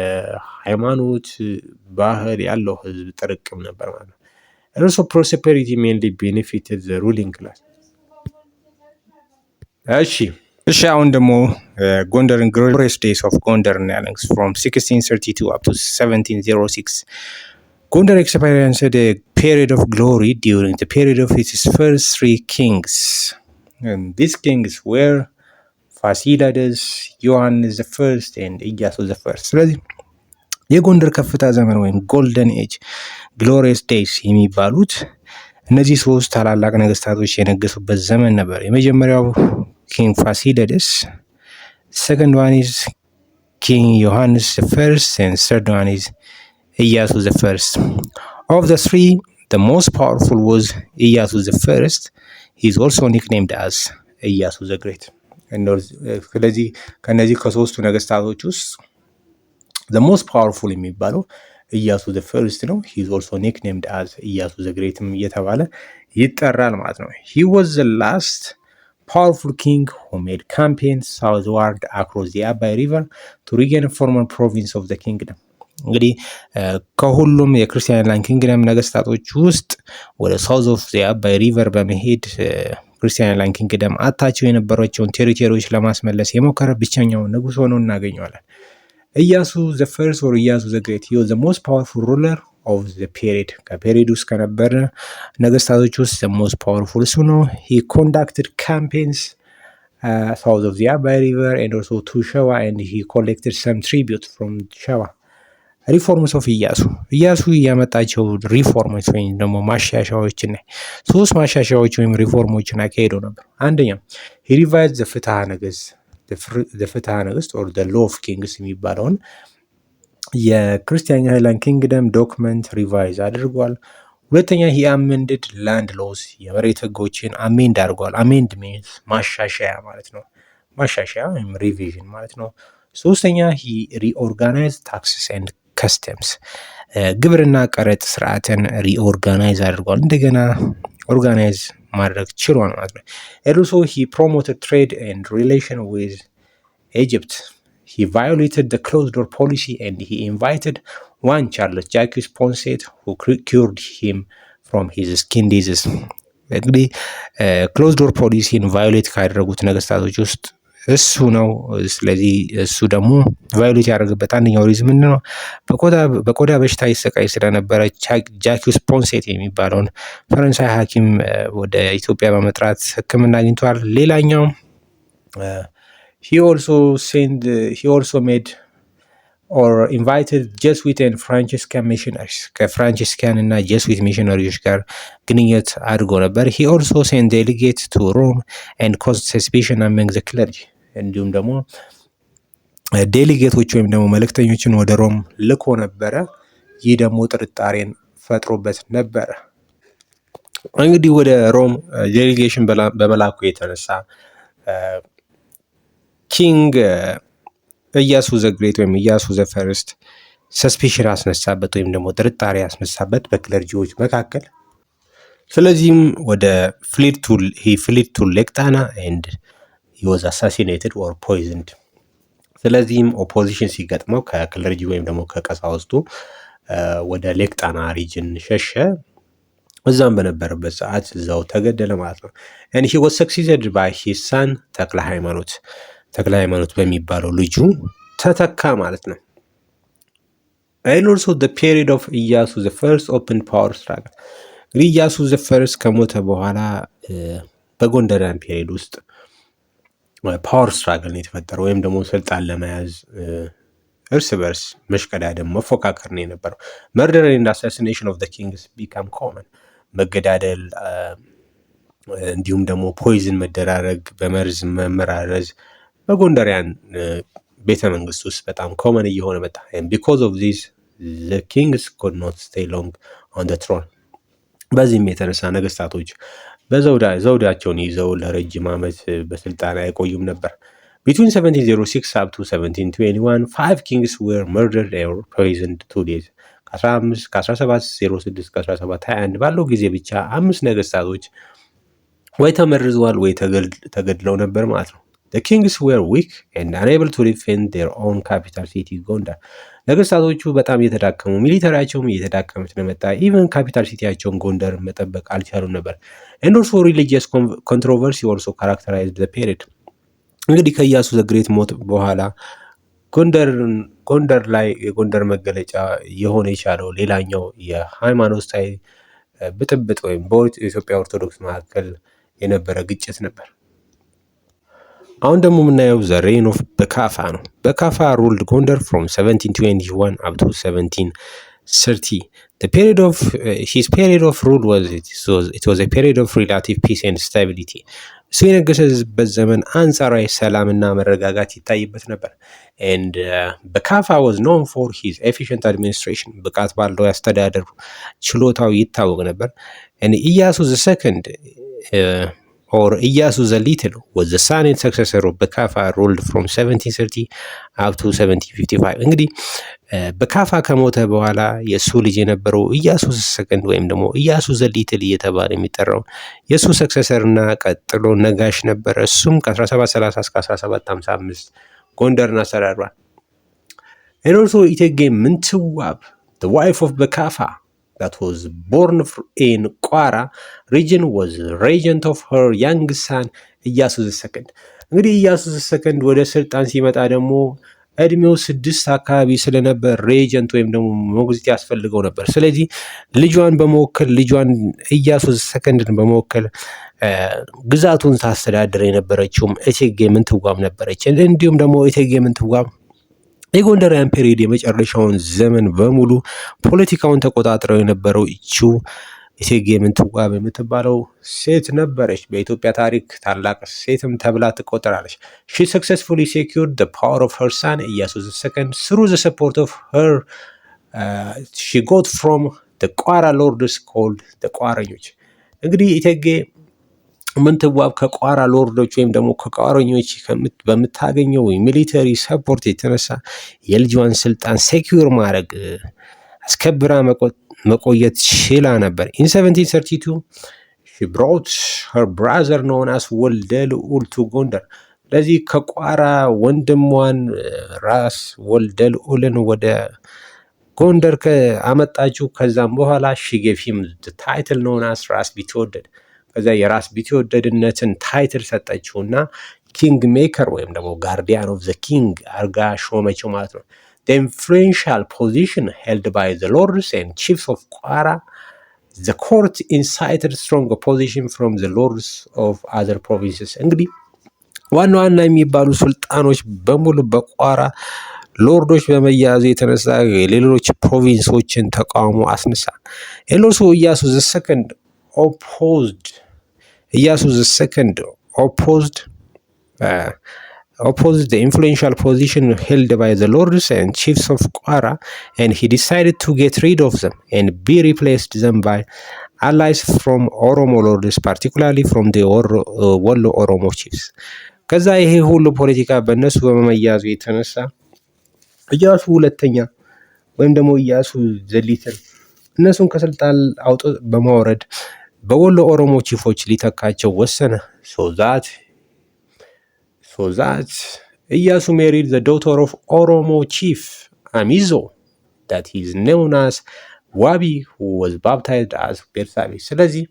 ሃይማኖት፣ ባህል ያለው ህዝብ ጥርቅም ነበር ማለት ነው። And also prosperity mainly benefited the ruling class። እሺ አሁን ደግሞ ጎንደርን ግሎሪየስ ዴይስ ኦፍ ጎንደር እናያለን። from 1632 up to 1706 ጎንደር experienced a period of glory during the period of its first three kings. And these kings were ፋሲለደስ፣ ዮሐንስ ዘ ፈርስት ኤንድ ኢያሱ ዘ ፈርስት። ስለዚህ የጎንደር ከፍታ ዘመን ወይም ጎልደን ኤጅ ግሎሪየስ ዴይስ የሚባሉት እነዚህ ሶስት ታላላቅ ነገስታቶች የነገሱበት ዘመን ነበር። የመጀመሪያው ኪንግ ፋሲለደስ፣ ሰከንድ ዋን ኢዝ ኪንግ ዮሐንስ ዘ ፈርስት ኤንድ ሰርድ ዋን ኢዝ ኢያሱ ዘ ፈርስት። ኦፍ ዘ ትሪ the most powerful was ኢያሱ ዘ ፈርስት. he is also nicknamed as ኢያሱ ዘ ግሬት። ስለዚህ ከነዚህ ከሶስቱ ነገስታቶች ውስጥ the most powerful የሚባለው ኢያሱ ዘ ፈርስት ነው። he is also nicknamed as ኢያሱ ዘ ግሬትም እየተባለ ይጠራል ማለት ነው። he was the last powerful king who made campaigns southward across the Abai river to regain a former province of the kingdom። እንግዲህ ከሁሉም የክርስቲያን ላይን ኪንግደም ነገስታቶች ውስጥ ወደ ሳውዝ ኦፍ ዘ አባይ ሪቨር በመሄድ ክርስቲያን ላይን ኪንግደም አታቸው የነበሯቸውን ቴሪቶሪዎች ለማስመለስ የሞከረ ብቸኛው ንጉስ ሆኖ እናገኘዋለን። ኢያሱ ዘ ፈርስት ኦር ኢያሱ ዘ ግሬት he was the most powerful ruler of the period። ከፔሪድ ውስጥ ከነበረ ነገስታቶች ውስጥ the most powerful እሱ ነው። he conducted campaigns south of the Abai river and also to Shewa and he collected some tribute from Shewa። ሪፎርምስ ኦፍ ኢያሱ ያመጣቸው ሪፎርሞች ወይም ደግሞ ማሻሻያዎችን ሶስት ማሻሻያዎች ወይም ሪፎርሞችን አካሄዶ ነበር። አንደኛ he revised the ፍትሐ ነገስት or the law of kings የሚባለውን የክርስቲያን ሃይላንድ ኪንግደም ዶክመንት ሪቫይዝ አድርጓል። ሁለተኛ he amended land laws የመሬት ህጎችን አሜንድ አድርጓል። አሜንድ means ማሻሻያ ማለት ነው። ማሻሻያ ወይም ሪቪዥን ማለት ነው። ሶስተኛ he reorganized taxes and ከስተምስ ግብርና ቀረጥ ስርዓትን ሪኦርጋናይዝ አድርጓል። እንደገና ኦርጋናይዝ ማድረግ ችሏል ማለት ነው። also he promoted trade and relation with Egypt. he violated the closed door policy and he invited one Charles Jacques Poncet who cured him from his skin disease። እንግዲህ ክሎዝድ ዶር ፖሊሲን ቫዮሌት ካደረጉት ነገስታቶች ውስጥ እሱ ነው። ስለዚህ እሱ ደግሞ ቫዮሌት ያደረገበት አንደኛው ሪዝን ምንድነው? በቆዳ በሽታ ይሰቃይ ስለነበረ ጃኪውስ ፖንሴት የሚባለውን ፈረንሳይ ሐኪም ወደ ኢትዮጵያ በመጥራት ሕክምና አግኝቷል። ሌላኛው he also made or invited Jesuit and Franciscan missionaries ከፍራንቺስካን እና ጄሱዊት ሚሽነሪዎች ጋር ግንኙነት አድርጎ ነበር። he also sent delegates to Rome and caused suspicion among the clergy። እንዲሁም ደግሞ ዴሊጌቶች ወይም ደግሞ መልእክተኞችን ወደ ሮም ልኮ ነበረ። ይህ ደግሞ ጥርጣሬን ፈጥሮበት ነበረ። እንግዲህ ወደ ሮም ዴሊጌሽን በመላኩ የተነሳ ኪንግ ኢያሱ ዘ ግሬት ወይም ኢያሱ ዘ ፈርስት ሰስፔሽን አስነሳበት ወይም ደግሞ ጥርጣሬ አስነሳበት በክለርጂዎች መካከል። ስለዚህም ወደ ፍሊድ ቱ ሌክ ጣና ኤንድ ሂ ዋዝ አሳሲኔትድ ኦር ፖይዝንድ። ስለዚህም ኦፖዚሽን ሲገጥመው ከክለርጂ ወይም ደግሞ ከቀሳውስቱ ወደ ሌክ ጣና ሪጅን ሸሸ። እዛም በነበረበት ሰዓት እዛው ተገደለ ማለት ነው። and he was succeeded by his son ተክለ ሃይማኖት በሚባለው ልጁ ተተካ ማለት ነው። and also the period of ኢያሱ the first open power struggle። እንግዲህ ኢያሱ the first ከሞተ በኋላ በጎንደራን ፔሪድ ውስጥ ፓወር ስትራግል ነው የተፈጠረው፣ ወይም ደግሞ ስልጣን ለመያዝ እርስ በርስ መሽቀዳደም መፎካከር ነው የነበረው። መርደር ኤንድ አሳሲኔሽን ኦፍ ዘ ኪንግስ ቢካም ኮመን። መገዳደል እንዲሁም ደግሞ ፖይዝን መደራረግ፣ በመርዝ መመራረዝ በጎንደሪያን ቤተ መንግስት ውስጥ በጣም ኮመን እየሆነ መጣ። ቢኮዝ ኦፍ ዚስ ዘ ኪንግስ ኮድ ኖት ስቴይ ሎንግ ኦን ዘ ትሮን። በዚህም የተነሳ ነገስታቶች ዘውዳቸውን ይዘው ለረጅም ዓመት በስልጣን አይቆዩም ነበር። Between 1706 up to 1721 5 kings were murdered or poisoned 2 days። ከ1706 ከ1721 ባለው ጊዜ ብቻ 5 ነገስታቶች ወይ ተመርዘዋል ወይ ተገድለው ነበር ማለት ነው። The kings were weak and unable to defend their own capital city ጎንደር። ነገስታቶቹ በጣም እየተዳከሙ ሚሊተሪያቸውም እየተዳከመ ስለመጣ ኢቨን ካፒታል ሲቲያቸውን ጎንደር መጠበቅ አልቻሉም ነበር። And also religious controversy also characterized the period። እንግዲህ ከኢያሱ ዘግሬት ሞት በኋላ ጎንደር ላይ የጎንደር መገለጫ የሆነ የቻለው ሌላኛው የሃይማኖታዊ ብጥብጥ ወይም በኢትዮጵያ ኦርቶዶክስ መካከል የነበረ ግጭት ነበር። አሁን ደግሞ የምናየው ዘ ሬን ኦፍ በካፋ ነው። በካፋ ሩልድ ጎንደር ፍሮም 1721 up to 1730። his period of rule was a period of relative peace and stability። እሱ የነገሰበት ዘመን አንጻራዊ ሰላምና መረጋጋት ይታይበት ነበር። and በካፋ was known for his efficient administration። ብቃት ባለው ያስተዳደር ችሎታው ይታወቅ ነበር። and ኢያሱ the second or ኢያሱ the little was the son and successor of በካፋ ruled from 1730 up to 1755። እንግዲህ በካፋ ከሞተ በኋላ የእሱ ልጅ የነበረው ኢያሱ ሰከንድ ወይም ደግሞ ኢያሱ ዘ ሊትል እየተባለ የሚጠራው የእሱ ሰክሰሰር እና ቀጥሎ ነጋሽ ነበረ። እሱም ከ1730 እስከ 1755 ጎንደርን አስተዳድሯል። and also እቴጌ ምንትዋብ the wife of በካፋ that was born in ቋራ region was regent of her young son ኢያሱ ዘ ሰከንድ። እንግዲህ ኢያሱ ዘ ሰከንድ ወደ ስልጣን ሲመጣ ደግሞ እድሜው 6 አካባቢ ስለነበር ሬጀንት ወይም ደግሞ ሞግዚት ያስፈልገው ነበር። ስለዚህ ልጇን ኢያሱ ዘ ሰከንድን በመወከል ግዛቱን ታስተዳድር የነበረችውም እቴጌ ምንትዋብ ነበረች። እንዲሁም ደግሞ እቴጌ ምንትዋብ የጎንደራውያን ፔሪድ የመጨረሻውን ዘመን በሙሉ ፖለቲካውን ተቆጣጥረው የነበረው እቺው እቴጌ ምንትዋብ የምትባለው ሴት ነበረች። በኢትዮጵያ ታሪክ ታላቅ ሴትም ተብላ ትቆጠራለች። she successfully secured the power of her son ኢያሱ the second through the support of her she got from the ቋራ lords called the ቋረኞች። እንግዲህ እቴጌ ምንትዋብ ከቋራ ሎርዶች ወይም ደግሞ ከቋረኞች በምታገኘው ሚሊተሪ ሰፖርት የተነሳ የልጇን ስልጣን ሴኪዩር ማድረግ አስከብራ መቆየት ችላ ነበር። in 1732 she brought her brother known as ወልደ ልዑል to ጎንደር። ስለዚህ ከቋራ ወንድሟን ራስ ወልደ ልዑልን ወደ ጎንደር አመጣችው። ከዛም በኋላ she gave him the title known as ራስ ቢትወደድ። ከዛ የራስ ቢትወደድነትን ታይትል ሰጠችውና ኪንግ ሜከር ወይም ደግሞ ጋርዲያን ኦፍ ዘ ኪንግ አርጋ ሾመችው ማለት ነው። The influential position held by the lords and chiefs of Kwara, the court incited strong opposition from the lords of other provinces። እንግዲህ ዋና የሚባሉ ሱልጣኖች በሙሉ በቋራ ሎርዶች በመያዙ የተነሳ የሌሎች ፕሮቪንሶችን ተቃውሞ አስነሳ። ኤሎሶ ኢያሱ the second opposed the influential position held by the lords and chiefs of Kwara, and he decided to get rid of them and be replaced them by allies from Oromo lords, particularly from the Wollo Oromo chiefs። ከዛ ይሄ ሁሉ ፖለቲካ በእነሱ በመያዙ የተነሳ ኢያሱ ሁለተኛ ወይም ደግሞ ኢያሱ ዘሊትል እነሱን ከስልጣን በማውረድ በወሎ ኦሮሞ ቺፎች ሊተካቸው ወሰነ። ሶዛት ኢያሱ ሜሪድ ዘ ዶተር ኦፍ ኦሮሞ ቺፍ አሚዞ that he is known as ዋቢ who was baptized as ቤርሳቤ። ስለዚህ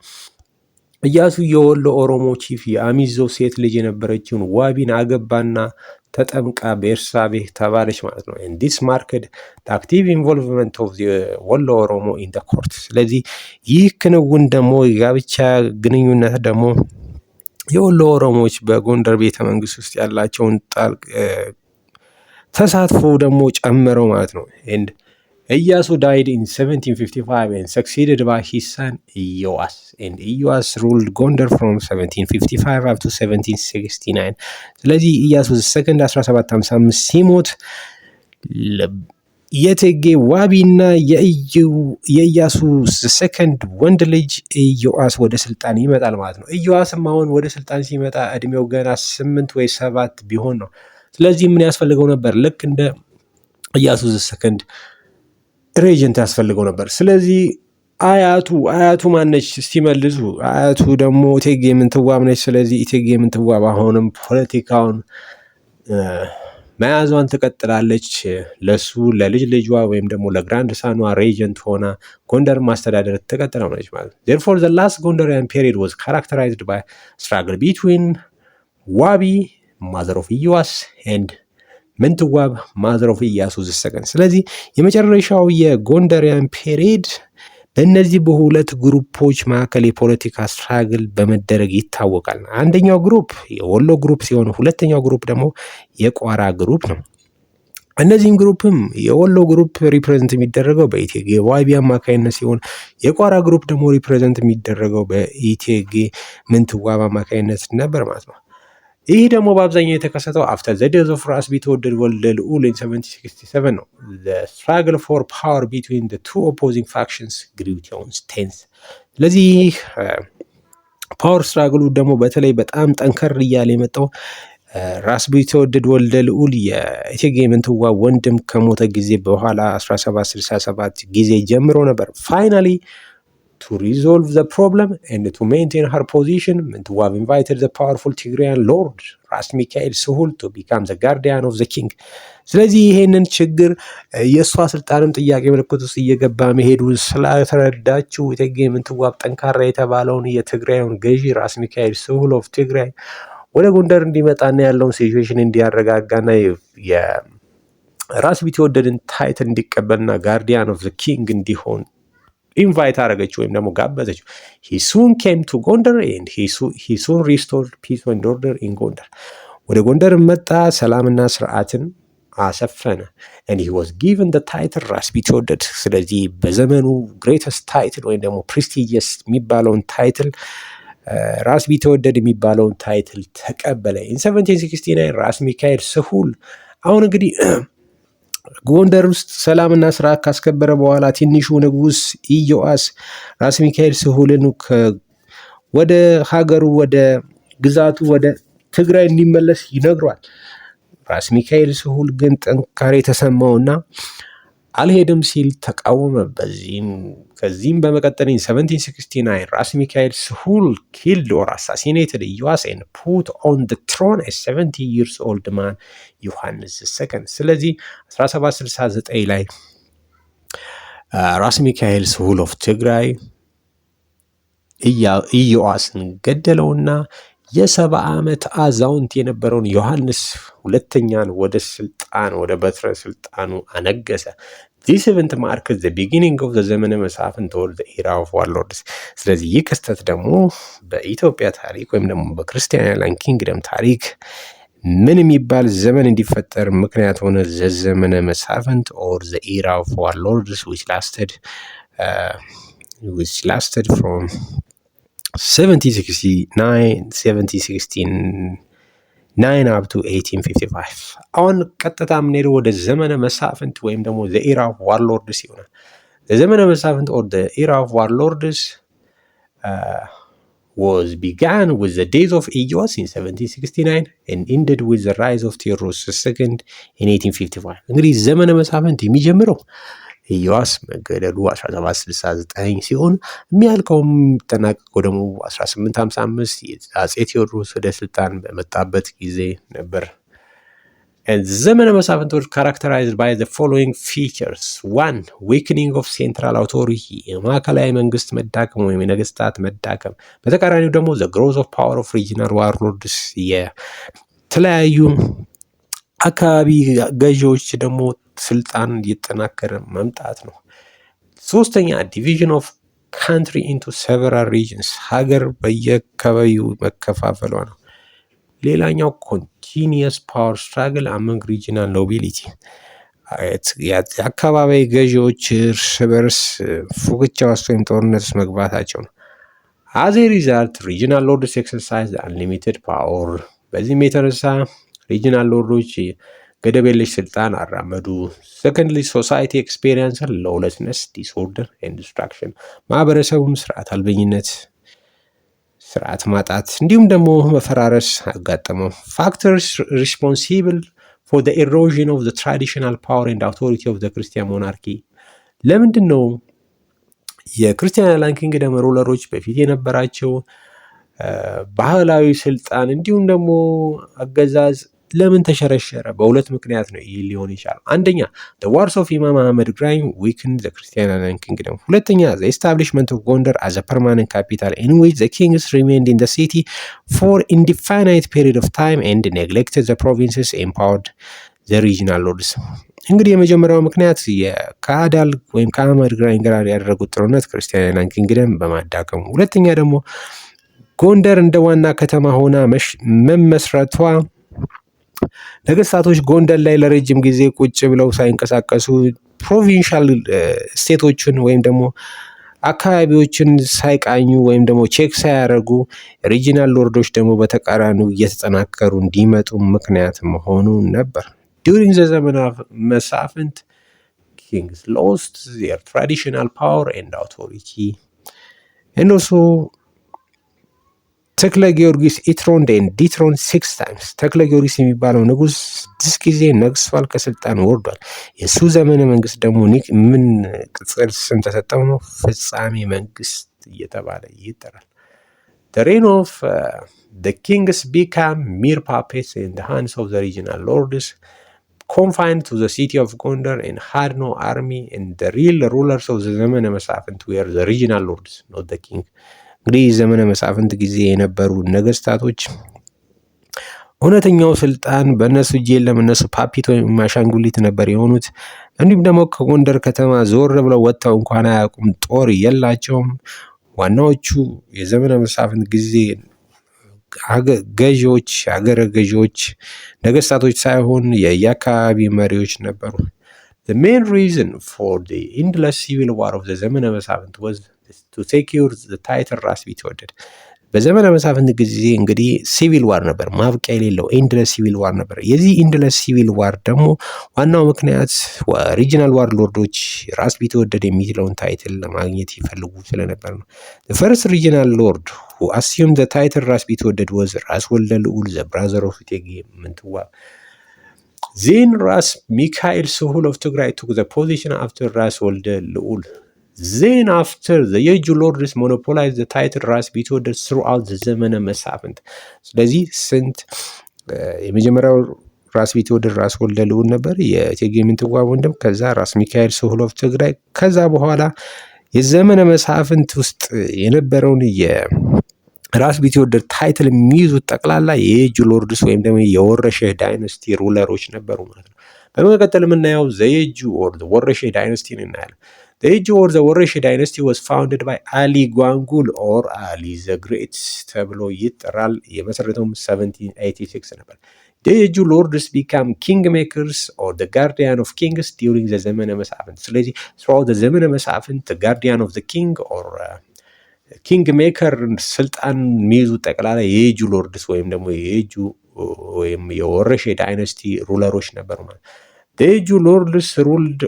ኢያሱ የወሎ ኦሮሞ ቺፍ የአሚዞ ሴት ልጅ የነበረችውን ዋቢን አገባና ተጠምቃ ቤርሳቤ ተባለች ማለት ነው። and this marked the active involvement of the ወሎ ኦሮሞ in the court። ስለዚህ ይህ ክንውን ደግሞ የጋብቻ ግንኙነት ደግሞ የወሎ ኦሮሞዎች በጎንደር ቤተ መንግስት ውስጥ ያላቸውን ተሳትፎ ደግሞ ጨመረው ማለት ነው። and Iyasu died in 1755 and succeeded by his son Iyoas. And Iyoas ruled Gondar from 1755 up to 1769. ስለዚህ ኢያሱ ሰከንድ 1755 ሲሞት የእቴጌ ዋቢና የኢያሱ ሰከንድ ወንድ ልጅ ኢዮአስ ወደ ስልጣን ይመጣል ማለት ነው። ኢዮአስም አሁን ወደ ስልጣን ሲመጣ እድሜው ገና 8 ወይ 7 ቢሆን ነው። ስለዚህ ምን ያስፈልገው ነበር? ልክ እንደ ኢያሱ ሰከንድ ሬጀንት ያስፈልገው ነበር። ስለዚህ አያቱ ማነች ሲመልሱ፣ አያቱ ደግሞ እቴጌ ምንትዋብ ነች። ስለዚህ እቴጌ ምንትዋብ አሁንም ፖለቲካውን መያዟን ትቀጥላለች። ለሱ ለልጅ ልጇ ወይም ደግሞ ለግራንድ ሳኗ ሬጀንት ሆና ጎንደር ማስተዳደር ትቀጥላለች ማለት ነው። therefore the last Gondarian period was characterized by struggle between ዋቢ mother of Iyoas and ምንትዋብ ማዘር ኦፍ ኢያሱ ዘሰከንድ። ስለዚህ የመጨረሻው የጎንደሪያን ፔሪድ በእነዚህ በሁለት ግሩፖች መካከል የፖለቲካ ስትራግል በመደረግ ይታወቃል። አንደኛው ግሩፕ የወሎ ግሩፕ ሲሆን ሁለተኛው ግሩፕ ደግሞ የቋራ ግሩፕ ነው። እነዚህም ግሩፕም የወሎ ግሩፕ ሪፕሬዘንት የሚደረገው በኢቴጌ ዋቢ አማካይነት ሲሆን የቋራ ግሩፕ ደግሞ ሪፕሬዘንት የሚደረገው በኢቴጌ ምንትዋብ አማካይነት ነበር ማለት ነው። ይህ ደግሞ በአብዛኛው የተከሰተው አፍተር ዘ ዴዝ ኦፍ ራስ ቢትወደድ ወልደ ልዑል ኢን 1767 ነው። the struggle for power between the two opposing factions grew tense። ስለዚህ ይህ ፓወር ስትራግሉ ደግሞ በተለይ በጣም ጠንከር እያለ የመጣው ራስ ቢትወደድ ወልደ ልዑል የእቴጌ ምንትዋብ ወንድም ከሞተ ጊዜ በኋላ 1767 ጊዜ ጀምሮ ነበር። ፋይናሊ to resolve the problem and to maintain her position, ምንትዋብ invited the powerful Tigrayan lord ራስ ሚካኤል ስሁል to become the guardian of the king። ስለዚህ ይሄንን ችግር የእሷ ስልጣንም ጥያቄ ምልክት ውስጥ እየገባ መሄዱ ስላተረዳችው እቴጌ ምንትዋብ ጠንካራ የተባለውን የትግራዩን ገዢ ራስ ሚካኤል ስሁል ኦፍ ትግራይ ወደ ጎንደር እንዲመጣና ያለውን ሲቹዌሽን እንዲያረጋጋና የራስ ቢትወደድን ታይትል እንዲቀበልና ጋርዲያን ኦፍ ዘ ኪንግ እንዲሆን ኢንቫይት አደረገችው ወይም ደግሞ ጋበዘችው። he soon came to Gondar and he soon restored peace and order in Gondar። ወደ ጎንደር መጣ፣ ሰላምና ስርዓትን አሰፈነ። and he was given the title ራስ ቢትወደድ። ስለዚህ በዘመኑ greatest title ወይም ደግሞ prestigious የሚባለውን ታይትል ራስ ቢትወደድ የሚባለውን ታይትል ተቀበለ። in 1769 ራስ ሚካኤል ስሁል አሁን እንግዲህ ጎንደር ውስጥ ሰላምና ስርዓት ካስከበረ በኋላ ትንሹ ንጉስ ኢዮአስ ራስ ሚካኤል ስሁልን ወደ ሀገሩ ወደ ግዛቱ ወደ ትግራይ እንዲመለስ ይነግሯል። ራስ ሚካኤል ስሁል ግን ጥንካሬ ተሰማውና አልሄድም ሲል ተቃወመ። ከዚህም በመቀጠል 1769 ራስ ሚካኤል ስሁል killed or assassinated ኢዮአስ and put on the throne a 70 years old man ዮሐንስ II። ስለዚህ 1769 ላይ ራስ ሚካኤል ስሁል ኦፍ ትግራይ ኢዮአስን ገደለውና የ70 ዓመት አዛውንት የነበረውን ዮሐንስ ሁለተኛን ወደ በትረ ስልጣኑ አነገሰ። This event marks the beginning of the ዘመነ መሳፍንት or the era of warlords። ስለዚህ ይህ ክስተት ደግሞ በኢትዮጵያ ታሪክ ወይም ደግሞ በክርስቲያን ኪንግደም ታሪክ ምን የሚባል ዘመን እንዲፈጠር ምክንያት ሆነ? ዘመነ መሳፍንት or the era of warlords which lasted from 1769 up to 1855። አሁን ቀጥታ የምንሄደው ወደ ዘመነ መሳፍንት ወይም ደግሞ the era of warlords ይሆናል። ዘመነ መሳፍንት or the era of warlords was began with the days of ኢዮአስ in 1769 and ended with the rise of ቴዎድሮስ II in 1855። እንግዲህ ዘመነ መሳፍንት የሚጀምረው ኢዮአስ መገደሉ 1769 ሲሆን የሚያልቀውም የሚጠናቀቀው ደግሞ 1855 አጼ ቴዎድሮስ ወደ ስልጣን በመጣበት ጊዜ ነበር። ዘመነ መሳፍንት was characterized by the following features: 1. weakening of central authority የማዕከላዊ መንግስት መዳከም ወይም የነገስታት መዳከም። በተቃራኒው ደግሞ the growth of power of regional warlords የተለያዩ አካባቢ ገዢዎች ደግሞ ስልጣን እየተጠናከረ መምጣት ነው። 3ኛ division of country into several regions ሀገር በየአካባቢው መከፋፈሏ ነው። ሌላኛው continuous power struggle among regional nobility የአካባቢ ገዢዎች እርስ በርስ ፉክቻ ውስጥ ወይም ጦርነት ውስጥ መግባታቸው ነው። as a result regional lords exercise unlimited power በዚህም የተነሳ ሪጂናል ሎርዶች ገደብ የለሽ ስልጣን አራመዱ። secondly society experience lawlessness disorder and destruction ማህበረሰቡም ስርዓት አልበኝነት ስርዓት ማጣት እንዲሁም ደግሞ መፈራረስ አጋጠመው። factors responsible for the erosion of the traditional power and authority of the Christian monarchy ለምንድን ነው የክርስቲያን ኪንግደም ሩለሮች በፊት የነበራቸው ባህላዊ ስልጣን እንዲሁም ደግሞ አገዛዝ ለምን ተሸረሸረ? በሁለት ምክንያት ነው ይህ ሊሆን ይችላል። አንደኛ the wars of Imam Ahmed Ibrahim weakened the Christian kingdom። ሁለተኛ the establishment of Gondar as a permanent capital in which the kings remained in the city for indefinite period of time and neglected the provinces empowered the regional lords። እንግዲህ የመጀመሪያው ምክንያት የካዳል ወይም ከአህመድ ግራኝ ጋር ያደረጉት ጦርነት ክርስቲያን ኪንግደም በማዳከሙ፣ ሁለተኛ ደግሞ ጎንደር እንደ ዋና ከተማ ሆና መመስረቷ ነገስታቶች ጎንደር ላይ ለረጅም ጊዜ ቁጭ ብለው ሳይንቀሳቀሱ ፕሮቪንሻል ስቴቶችን ወይም ደግሞ አካባቢዎችን ሳይቃኙ ወይም ደግሞ ቼክ ሳያደርጉ ሪጂናል ሎርዶች ደግሞ በተቃራኒው እየተጠናከሩ እንዲመጡ ምክንያት መሆኑ ነበር። ዱሪንግ ዘ ዘመን መሳፍንት kings lost their traditional power and authority and also ተክለ ጊዮርጊስ ኢትሮንድ ኤንድ ዲትሮንድ 6 times ተክለ ጊዮርጊስ የሚባለው ንጉስ 6 ጊዜ ነግሷል፣ ከስልጣን ወርዷል። የሱ ዘመነ መንግስት ደግሞ ምን ቅጽል ስም ተሰጠው ነው? ፍጻሜ መንግስት እየተባለ ይጠራል። the reign of the kings became mere puppets in the hands of the regional lords confined to the city of Gondar and had no army, and the real rulers of the ዘመነ መሳፍንት were the regional lords, not the king። እንግዲህ ዘመነ መሳፍንት ጊዜ የነበሩ ነገስታቶች እውነተኛው ስልጣን በእነሱ እጅ የለም። እነሱ ፓፒት ወይም አሻንጉሊት ነበር የሆኑት። እንዲሁም ደግሞ ከጎንደር ከተማ ዞር ብለው ወጥተው እንኳን አያውቁም። ጦር የላቸውም። ዋናዎቹ የዘመነ መሳፍንት ጊዜ ገዢዎች፣ አገረ ገዢዎች ነገስታቶች ሳይሆን የየአካባቢ መሪዎች ነበሩ። The main reason for the endless civil war of the ዘመነ መሳፍንት was to secure the title ራስ ቢትወደድ። በዘመነ መሳፍንት ጊዜ እንግዲህ ሲቪል ዋር ነበር፣ ማብቂያ የሌለው ኢንድለስ ሲቪል ዋር ነበር። የዚህ ኢንድለስ ሲቪል ዋር ደግሞ ዋናው ምክንያት ሪጂናል ዋር ሎርዶች ራስ ቢትወደድ የሚለውን ታይትል ለማግኘት ይፈልጉ ስለነበር ነው። the first regional lord who assumed the title ራስ ቢትወደድ was ራስ ወልደ ልዑል the brother of እቴጌ ምንትዋብ። then ራስ ሚካኤል ስሁል of ትግራይ took the position after ራስ ወልደ ልዑል። then after the የእጁ lords monopolized the title ራስ ቢትወደድ throughout the ዘመነ መሳፍንት። ስለዚህ የመጀመሪያው ራስ ቢትወደድ ራስ ወልደ ልዑል ነበር፣ የእቴጌ ምንትዋብ ወንድም። ከዛ ራስ ሚካኤል ስሁል of ትግራይ። ከዛ በኋላ የዘመነ መሳፍንት ውስጥ የነበረውን የራስ ቢትወደድ ታይትል የሚይዙት ጠቅላላ የእጁ ሎርድስ ወይም ደግሞ የወረሼህ ዳይነስቲ ሩለሮች ነበሩ ማለት ነው። በመቀጠል የምናየው ዘየጁ ኦር ወረሼህ ዳይነስቲን እናያለን። The Yeju or the Warshe dynasty was founded by Ali Gwangul or Ali the Great ተብሎ ይጠራል። የመሰረተውም 1786 ነበር። The Yeju lords became kingmakers or the guardian of kings during the ዘመነ መሳፍንት። ስለዚህ throughout the ዘመነ መሳፍንት the guardian of the king or king maker ስልጣን የሚይዙ ጠቅላላ የየጁ ሎርድስ ወይም ደግሞ የየጁ ወይም የወረሼ ዳይነስቲ ሩለሮች ነበሩ ማለት። The Yeju lords ruled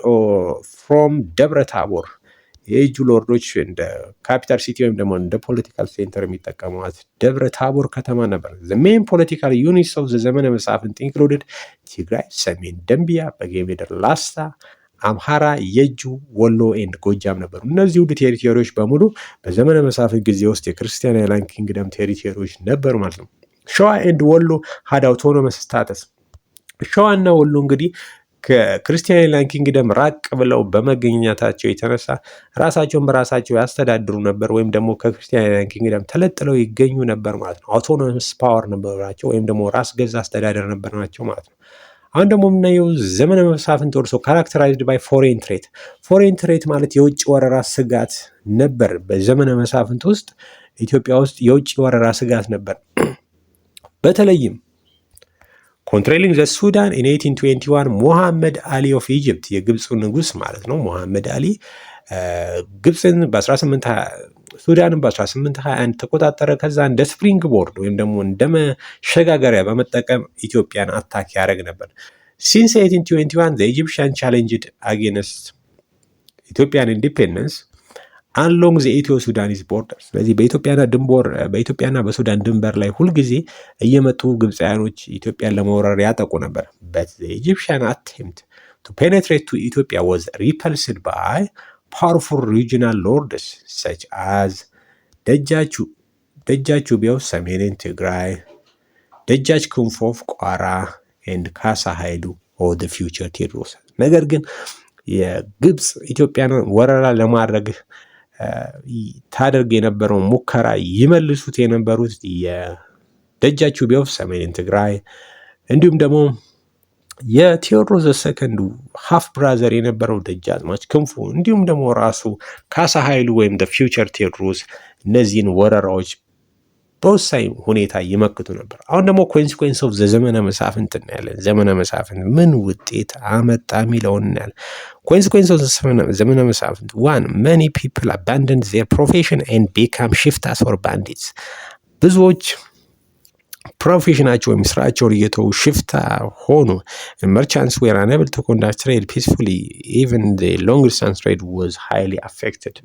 from ደብረ ታቦር። የየጁ ሎርዶች እንደ ካፒታል ሲቲ ወይም ደግሞ እንደ ፖለቲካል ሴንተር የሚጠቀሟት ደብረ ታቦር ከተማ ነበር። The main political units of the ዘመነ መሳፍንት included ትግራይ፣ ሰሜን ደንቢያ፣ በጌምድር ላስታ፣ አምሃራ፣ የጁ፣ ወሎ ኤንድ ጎጃም ነበሩ። እነዚህ ሁሉ ቴሪቶሪዎች በሙሉ በዘመነ መሳፍንት ጊዜ ውስጥ የክርስቲያን አይላንድ ኪንግደም ቴሪቶሪዎች ነበሩ ማለት ነው። ሸዋ ኤንድ ወሎ ሀድ አውቶኖመስ ስታተስ። ሸዋና ወሎ እንግዲህ ከክርስቲያን አይላንድ ኪንግደም ራቅ ብለው በመገኘታቸው የተነሳ ራሳቸውን በራሳቸው ያስተዳድሩ ነበር፣ ወይም ደግሞ ከክርስቲያን አይላንድ ኪንግደም ተለጥለው ይገኙ ነበር ማለት ነው። አውቶኖመስ ፓወር ነበራቸው፣ ወይም ደግሞ ራስ ገዝ አስተዳደር ነበር ናቸው ማለት ነው። አሁን ደግሞ የምናየው ዘመነ መሳፍንት ወርሶ ካራክተራይዝድ ባይ ፎሬን ትሬት። ፎሬን ትሬት ማለት የውጭ ወረራ ስጋት ነበር። በዘመነ መሳፍንት ውስጥ ኢትዮጵያ ውስጥ የውጭ ወረራ ስጋት ነበር። በተለይም ኮንትሮሊንግ ዘ ሱዳን ኢን 1821 ሙሐመድ አሊ ኦፍ ኢጅፕት የግብፁ ንጉስ ማለት ነው። ሙሐመድ አሊ ግብፅን ሱዳንን በ1821 ተቆጣጠረ። ከዛ እንደ ስፕሪንግ ቦርድ ወይም ደግሞ እንደ መሸጋገሪያ በመጠቀም ኢትዮጵያን አታክ ያደረግ ነበር። ሲንስ 1821 ዘ ኢጂፕሽያን ቻሌንጅድ አጌንስት ኢትዮጵያን ኢንዲፔንደንስ አሎንግ ዘ ኢትዮ ሱዳኒስ ቦርደር። ስለዚህ በኢትዮጵያና በሱዳን ድንበር ላይ ሁልጊዜ እየመጡ ግብፃውያኖች ኢትዮጵያን ለመውረር ያጠቁ ነበር። በት ዘ ኢጂፕሽያን አቴምፕት ቱ ፔኔትሬት ቱ ኢትዮጵያ ዋዝ ሪፐልስድ ባይ ፓወርፉል ሪጂናል ሎርድስ ሰች አዝ ደጃችሁ ቢያው ሰሜንን ትግራይ፣ ደጃች ክንፎ ኦፍ ቋራ ኤንድ ካሳ ኃይሉ ኦፍ ዘ ፊውቸር ቴዎድሮስ። ነገር ግን የግብፅ ኢትዮጵያን ወረራ ለማድረግ ታደርግ የነበረውን ሙከራ ይመልሱት የነበሩት የደጃችሁ ቢያው ሰሜንን ትግራይ እንዲሁም ደግሞ የቴዎድሮስ ሰከንዱ ሃፍ ብራዘር የነበረው ደጃዝማች ክንፉ እንዲሁም ደግሞ ራሱ ካሳ ኃይሉ ወይም ፊውቸር ቴዎድሮስ እነዚህን ወረራዎች በወሳኝ ሁኔታ ይመክቱ ነበር። አሁን ደግሞ ኮንሲኩዌንስ ኦፍ ዘመነ መሳፍንት እናያለን። ዘመነ መሳፍንት ምን ውጤት አመጣ የሚለውን እናያለን። ኮንሲኩዌንስ ኦፍ ዘመነ መሳፍንት ዋን መኒ ፒፕል አባንደንድ ዜር ፕሮፌሽን ኤንድ ቢካም ሽፍታስ ኦር ባንዲትስ። ብዙዎች ፕሮፌሽናቸው ወይም ስራቸውን እየተው ሽፍታ ሆኑ። መርቻንትስ ዌር አንኤብል ቱ ኮንዳክት ትሬድ ፒስፉሊ ኢቨን ዘ ሎንግ ዲስታንስ ትሬድ ዋዝ ሃይሊ አፌክትድ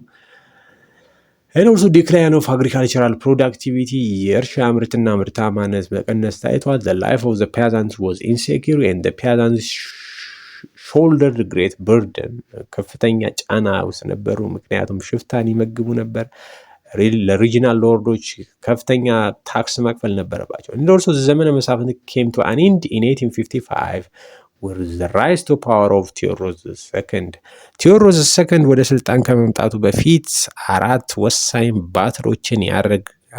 and also decline of agricultural productivity. የእርሻ ምርትና ምርታማነት መቀነስ ታይቷል። the life of the peasants was insecure and the peasants shouldered great burden. ከፍተኛ ጫና ውስጥ ነበሩ፣ ምክንያቱም ሽፍታን ይመግቡ ነበር። ለሪጂናል ሎርዶች ከፍተኛ ታክስ መክፈል ነበረባቸው። and also the ዘመነ መሳፍንት came to an end in 1855 with the rise to power of ቴዎድሮስ II. ቴዎድሮስ II ወደ ስልጣን ከመምጣቱ በፊት አራት ወሳኝ ባትሎችን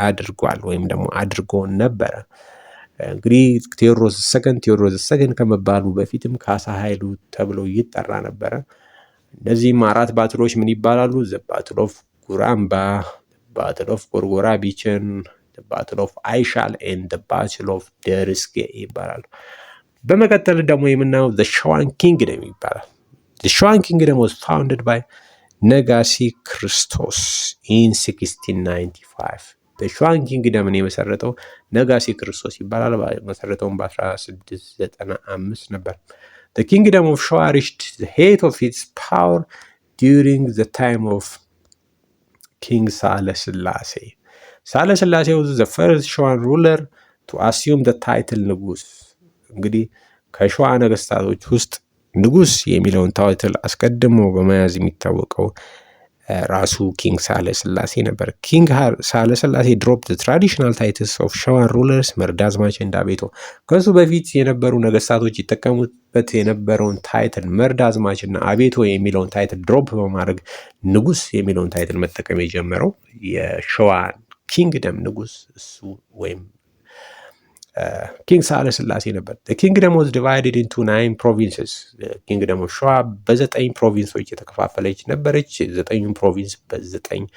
አድርጓል ወይም ደግሞ አድርጎ ነበረ። እንግዲህ ቴዎድሮስ II ከመባሉ በፊትም ካሳ ኃይሉ ተብሎ ይጠራ ነበረ። እነዚህም አራት ባትሎች ምን ይባላሉ? the battle of ጉራምባ፣ battle of ጎርጎራ ቢቸን፣ the battle of አይሻል and the battle of ደርስጌ ይባላሉ። በመቀጠል ደግሞ የምናየው the Shawan Kingdom ይባላል። the Shawan Kingdom was founded by ነጋሲ ክርስቶስ in 1695. በሸዋን ኪንግደምን የመሰረተው ነጋሲ ክርስቶስ ይባላል። መሰረተውን በ1695 ነበር። the kingdom of Shawa reached the height of its power during the time of King ሳህለ ስላሴ. ሳህለ ስላሴ was the first Shawan ruler to assume the title ንጉስ። እንግዲህ ከሸዋ ነገስታቶች ውስጥ ንጉስ የሚለውን ታይትል አስቀድሞ በመያዝ የሚታወቀው ራሱ ኪንግ ሳህለ ስላሴ ነበር። ኪንግ ሳህለ ስላሴ dropped the traditional titles of Shawan rulers መርዳዝማች እና አቤቶ። ከሱ በፊት የነበሩ ነገስታቶች ይጠቀሙበት የነበረውን ታይትል መርዳዝማች እና አቤቶ የሚለውን ታይትል ድሮፕ በማድረግ ንጉስ የሚለውን ታይትል መጠቀም የጀመረው የሸዋን ኪንግደም ንጉስ እሱ ወይም ኪንግ ሳህለ ስላሴ ነበር። the kingdom was divided into 9 provinces. ኪንግደም ኦፍ ሸዋ በ9 ፕሮቪንሶች የተከፋፈለች ነበረች። 9ኙም ፕሮቪንስ በ9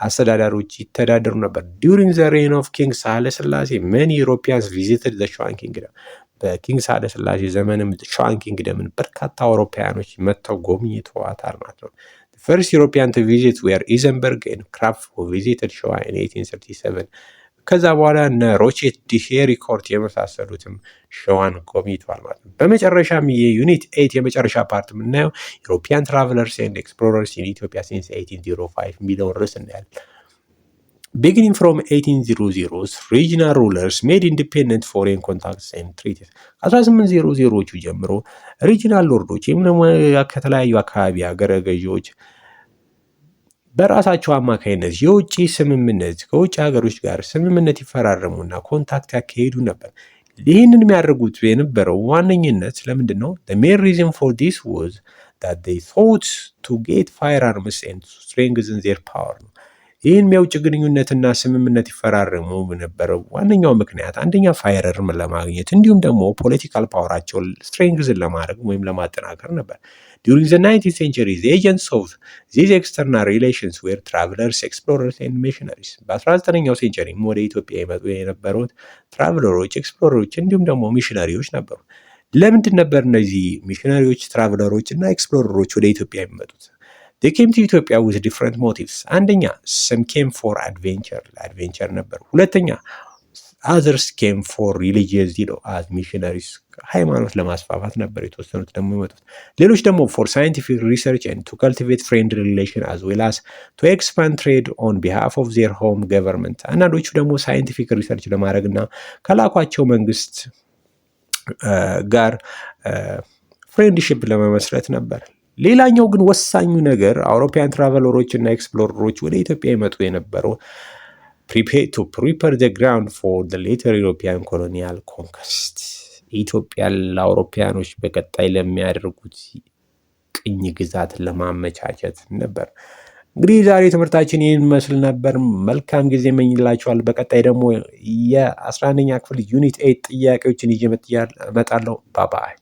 አስተዳዳሪዎች ይተዳደሩ ነበር። during the reign of King ሳህለ ስላሴ many Europeans visited the Shawan kingdom. በኪንግ ሳህለ ስላሴ ዘመንም ሸዋን ኪንግደምን በርካታ አውሮፓውያኖች መጥተው ጎብኝተዋታል ማለት ነው። the first European to visit were Isenberg and Krapf who visited Shawa in 1837. ከዛ በኋላ እነ ሮቼት ዲሄሪኮርት የመሳሰሉትም ሸዋን ጎብኝተዋል ማለት ነው። በመጨረሻም የዩኒት 8 የመጨረሻ ፓርት የምናየው ዩሮፒያን ትራቨለርስ ኤንድ ኤክስፕሎረርስ ኢን ኢትዮጵያ ሲንስ 1805 የሚለውን ርዕስ እናያለን። beginning from 1800s regional rulers made independent foreign contacts and treaties 1800ዎቹ ጀምሮ ሪጂናል ሎርዶች ወይም ደግሞ ከተለያዩ አካባቢ ሀገረ ገዢዎች በራሳቸው አማካይነት የውጭ ስምምነት ከውጭ ሀገሮች ጋር ስምምነት ይፈራረሙና ኮንታክት ያካሄዱ ነበር። ይህንን የሚያደርጉት የነበረው ዋነኝነት ለምንድን ነው? the main reason for this was that they thought to get firearms and to strengthen their power ነው። ይህን የውጭ ግንኙነትና ስምምነት ይፈራረሙ በነበረው ዋነኛው ምክንያት አንደኛ ፋየርም ለማግኘት እንዲሁም ደግሞ ፖለቲካል ፓወራቸውን ስትሬንግዝን ለማድረግ ወይም ለማጠናከር ነበር። During the 19th century, the agents of these external relations were travelers, explorers and missionaries. በ19ኛው ሴንቸሪም ወደ ኢትዮጵያ የመጡ የነበሩት ትራቨለሮች፣ ኤክስፕሎረሮች እንዲሁም ደግሞ ሚሽነሪዎች ነበሩ። ለምንድን ነበር እነዚህ ሚሽነሪዎች፣ ትራቨለሮች እና ኤክስፕሎረሮች ወደ ኢትዮጵያ የሚመጡት? They came to Ethiopia with different motives. አንደኛ some came for adventure ነበር። ሁለተኛ others came for religious as missionaries ሃይማኖት ለማስፋፋት ነበር የተወሰኑት ደግሞ የመጡት። ሌሎች ደግሞ for scientific research and to cultivate friendly relation as well as to expand trade on behalf of their home government። አንዳንዶቹ ደግሞ ሳይንቲፊክ ሪሰርች ለማድረግ እና ከላኳቸው መንግስት ጋር ፍሬንድሺፕ ለመመስረት ነበር። ሌላኛው ግን ወሳኙ ነገር አውሮፓያን ትራቨለሮች እና ኤክስፕሎረሮች ወደ ኢትዮጵያ ይመጡ የነበረው to prepare the ground for the later European colonial conquest ኢትዮጵያ ለአውሮፓያኖች በቀጣይ ለሚያደርጉት ቅኝ ግዛት ለማመቻቸት ነበር። እንግዲህ ዛሬ ትምህርታችን ይህን መስል ነበር። መልካም ጊዜ እመኝላችኋል። በቀጣይ ደግሞ የ11ኛ ክፍል ዩኒት 8 ጥያቄዎችን ይዤ እመጣለሁ። ባባይ